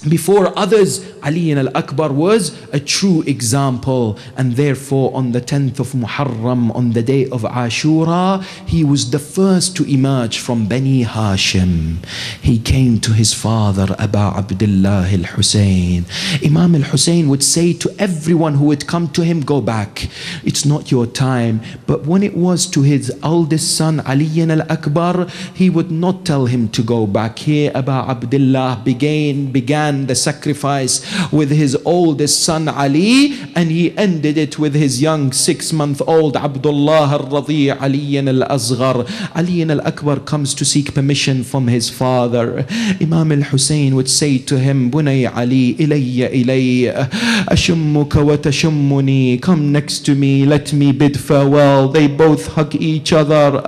before others. Ali Al-Akbar was a true example, and therefore on the 10th of Muharram, on the day of Ashura, he was the first to emerge from Bani Hashim. He came to his father, Abu Abdullah Al-Hussein. Imam Al-Hussein would say to everyone who would come to him, go back, it's not your time. But when it was to his oldest son, Ali Al-Akbar, he would not tell him to go back. Here Abu Abdullah began the sacrifice with his oldest son Ali, and he ended it with his young 6-month-old Abdullah al-Radi' Ali al-Asghar. Ali al-Akbar comes to seek permission from his father. Imam al-Hussein would say to him, Bunay Ali, ilayya ashummuka wa tashummuni. Come next to me, let me bid farewell. They both hug each other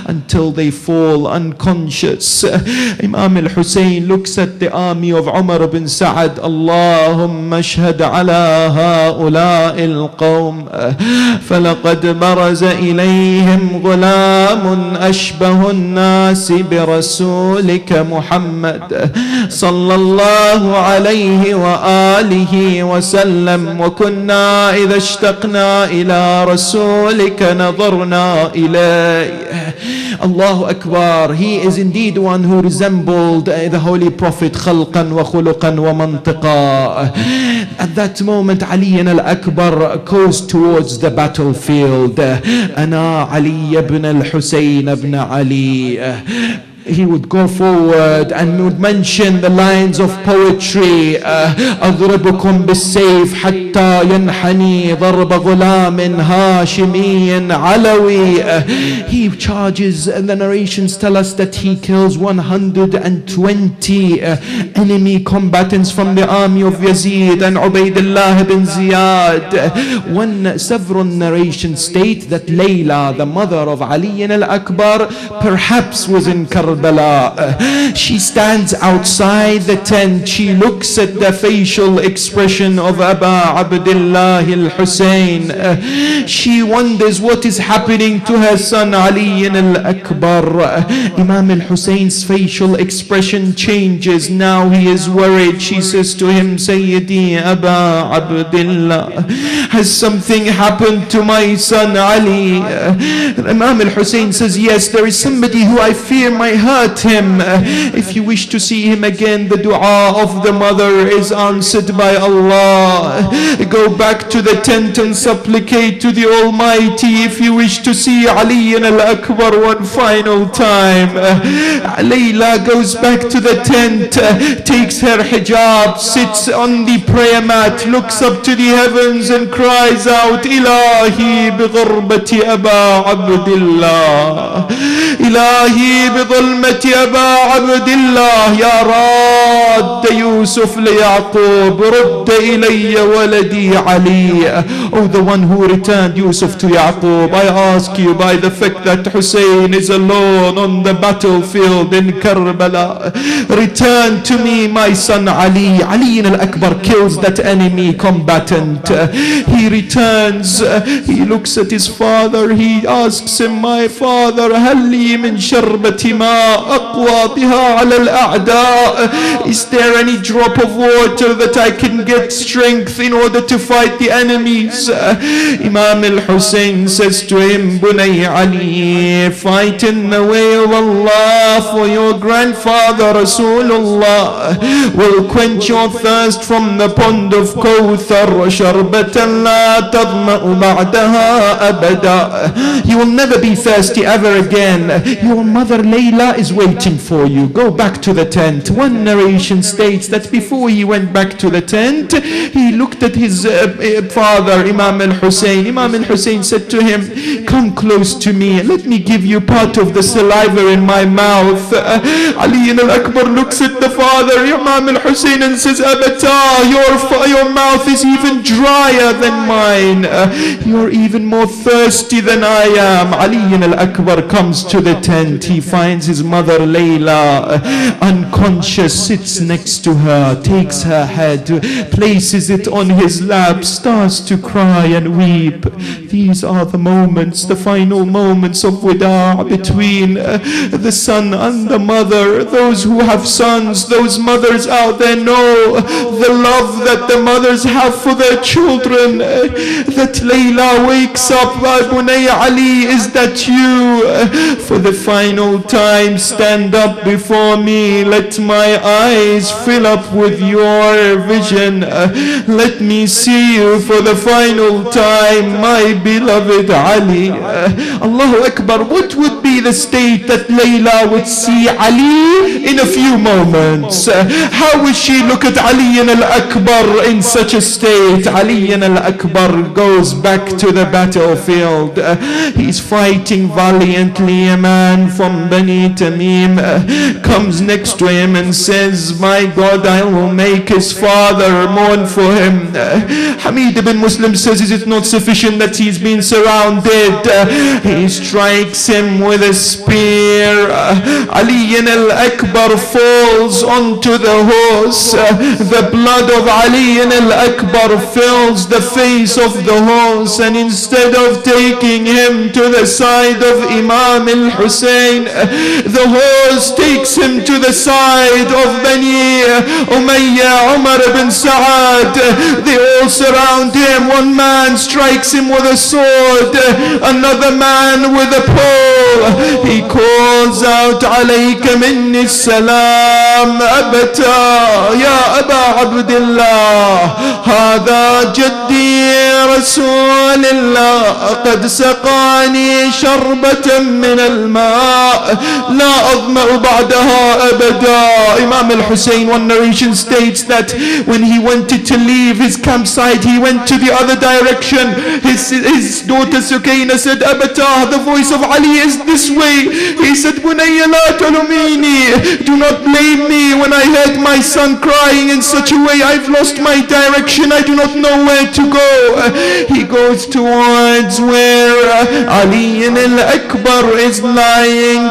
until they fall unconscious. Imam al-Hussein looks at the army of Umar ibn Sa'ad. اللهم اشهد على هؤلاء القوم فلقد برز إليهم غلام أشبه الناس برسولك محمد صلى الله عليه وآله وسلم وكنا إذا اشتقنا إلى رسولك نظرنا إليه. Allahu Akbar. He is indeed one who resembled the Holy Prophet خلقا وخلقا ومنطقا. At that moment, Ali Al-Akbar goes towards the battlefield. أنا علي بن الحسين بن علي he would go forward and would mention the lines of poetry. أضربكم بالسيف حتى ينحني ضرب غلام هاشمي علوي. He charges, and the narrations tell us that he kills 120 enemy combatants from the army of Yazid and Ubaydullah bin Ziyad. Several narrations state that Layla, the mother of Ali al-Akbar, perhaps was in Karbala. She stands outside the tent. She looks at the facial expression of Aba Abdullah al-Hussein. She wonders what is happening to her son Ali al-Akbar. Imam al-Hussein's facial expression changes. Now he is worried. She says to him, Sayyidi Aba Abdullah, has something happened to my son Ali? Imam al-Hussein says, yes, there is somebody who I fear might hurt him. If you wish to see him again, the dua of the mother is answered by Allah. Go back to the tent and supplicate to the Almighty if you wish to see Ali al-Akbar one final time. Layla goes back to the tent, takes her hijab, sits on the prayer mat, looks up to the heavens and cries out, Ilahi bi-ghurbati Aba Abdullah, Ilahi bi-dhulmati Aba Abdullah, Ya Radd Yusuf li-Yaqub, Rudda ilayya waladi Ali. Oh, the one who returned Yusuf to Yaqub, I ask you by the fact that Hussein is alone on the battlefield in Karbala, return to me my son Ali. Ali al-Akbar kills that enemy combatant. He returns, he looks at his father, he asks him, my father, هل لي من شربة ماء أقوى بها على الأعداء? Is there any drop of water that I can get strength in order to fight the enemies? Imam al-Hussein says to him, Bunay Ali, fight in the way of Allah, for your grandfather Rasulullah will quench your thirst from the pond of Kawthar, sharbatan la tadma'u ba'daha abada. You will never be thirsty ever again. Your mother Layla is waiting for you. Go back to the tent. One narration states that before he went back to the tent, he looked at his father, Imam al-Hussein. Imam al-Hussein said to him, come close to me, let me give you part of the saliva in my mouth. Ali al-Akbar looks at the father, Imam al-Hussein, and says, Abata, your mouth is even drier than mine. You're even more thirsty than I am. Ali al-Akbar comes to the tent. He finds his mother Layla unconscious, sits next to her, takes her head, places it on his lap, starts to cry and weep. These are the moments, the final moments of wida between the son and the mother. Those who have sons, those mothers out there know the love that the mothers have for their children. That Layla wakes up, Bunay Ali, is that you? For the final time, stand up before me, let my eyes fill up with your vision, let me see you for the final time, my beloved Ali. Allahu Akbar. What would be the state that Layla would see Ali in a few moments? How would she look at Ali al-Akbar in such a state? Ali al-Akbar goes back to the battlefield. He's fighting valiantly. A man from Bani Tamim comes next to him and says, my God, I will make his father mourn for him. Hamid ibn Muslim says, is it not sufficient that he's been surrounded? He strikes him with a spear. Ali al-Akbar falls onto the horse. The blood of Ali al-Akbar fills the face of the horse, and instead of taking him to the side of Imam al-Hussein, the horse takes him to the side of Bani Umayyah, Umar ibn Sa'ad. They all close around him. One man strikes him with a sword, another man with a pole. He calls out, عليك مني السلام أبتا يا أبا عبد الله هذا جدي رسول الله قد سقاني شربة من الماء لا أظمأ بعدها أبدا. Imam al-Hussein, one narration states that when he wanted to leave his campsite, he went to the other direction. His daughter Sukaina said, Abata, the voice of Ali is this way. He said, Bunayya la talumini, do not blame me when I heard my son crying in such a way. I've lost my direction, I do not know where to go. He goes towards where Ali al-Akbar is lying.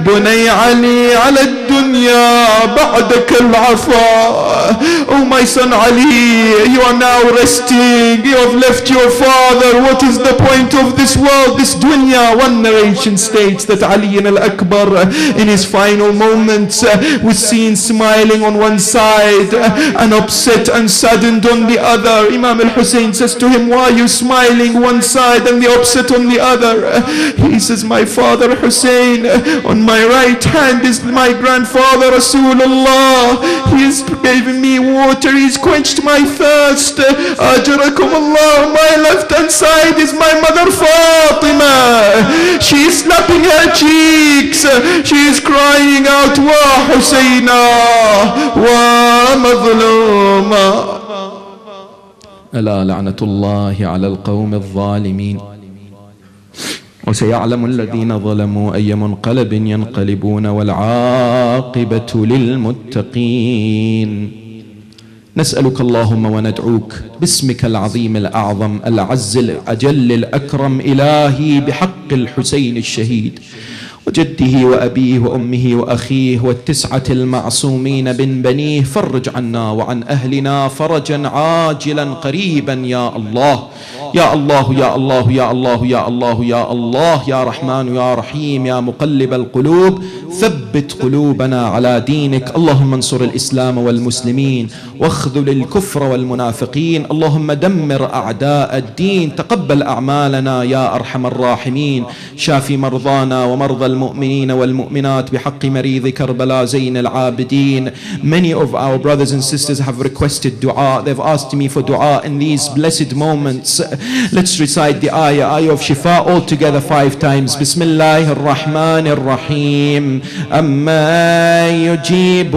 Bunay Ali ala dunya ba'daka al-afa. Oh my son Ali, you are now resting, you have left your father. What is the point of this world, this dunya? One narration states that Ali al-Akbar in his final moments was seen smiling on one side and upset and saddened on the other. Imam al-Hussein says to him, why are you smiling one side and the upset on the other? He says, my father Hussein, on my right hand is my grandfather Rasulullah. He is giving me water, he's quenched my thirst. Ajarakum Allah. My left hand side is my mother Fatima. She is slapping her cheeks, she is crying out, wa Husayna wa mazluma. ألا لعنة الله على القوم الظالمين. وسيعلم الذين ظلموا أي منقلب ينقلبون والعاقبة للمتقين. نسألك اللهم وندعوك باسمك العظيم الأعظم الأعز الأجل الأكرم إلهي بحق الحسين الشهيد وجده وأبيه وأمه وأخيه والتسعة المعصومين من بنيه، فرج عنا وعن أهلنا فرجا عاجلا قريبا يا الله يا الله يا الله يا الله يا الله يا الله يا رحمن يا رحيم يا مقلب القلوب ثبت قلوبنا على دينك. اللهم انصر الإسلام والمسلمين واخذل الكفر والمنافقين. اللهم دمر أعداء الدين. تقبل أعمالنا يا أرحم الراحمين. شافي مرضانا ومرضى المؤمنين والمؤمنات بحق مريض كربلاء زين العابدين. Many of our brothers and sisters have requested dua. They've asked me for dua in these blessed moments. Let's recite the ayah of Shifa all together 5 times. Bismillah ar-Rahman ar-Rahim. أما يجيب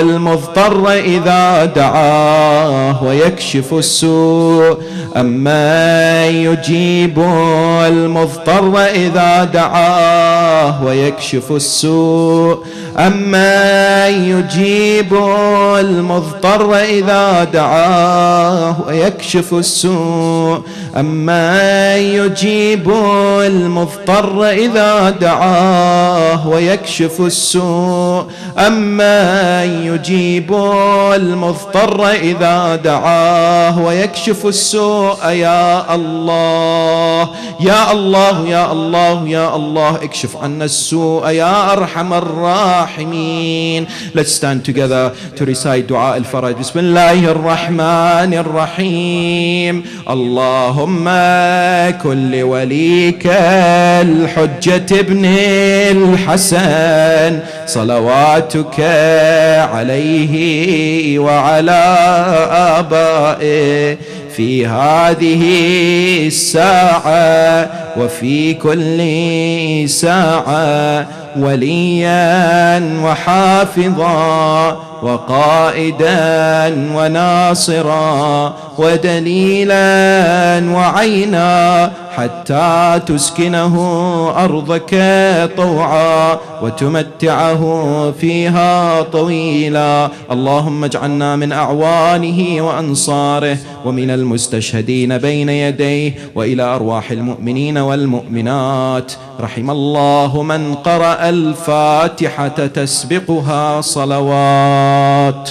المضطر إذا دعاه ويكشف السوء. أما يجيب المضطر إذا دعاه ويكشف السوء. أما يجيب المضطر إذا دعاه ويكشف السوء. أما يجيب المضطر إذا دعاه ويكشف السوء. أما يجيب المضطر إذا دعاه ويكشف السوء. يا الله يا الله يا الله يا الله اكشف عنا السوء يا أرحم الراحمين. Let's stand together to recite دعاء الفرج. بسم الله الرحمن الرحيم. اللهم كن لوليك الحجة ابن الحسن صلواتك عليه وعلى آبائه في هذه الساعة وفي كل ساعة وليا وحافظا وقائدا وناصرا ودليلا وعينا حتى تسكنه أرضك طوعا وتمتعه فيها طويلا. اللهم اجعلنا من أعوانه وأنصاره ومن المستشهدين بين يديه وإلى أرواح المؤمنين والمؤمنات. رحم الله من قرأ الفاتحة تسبقها صلوات.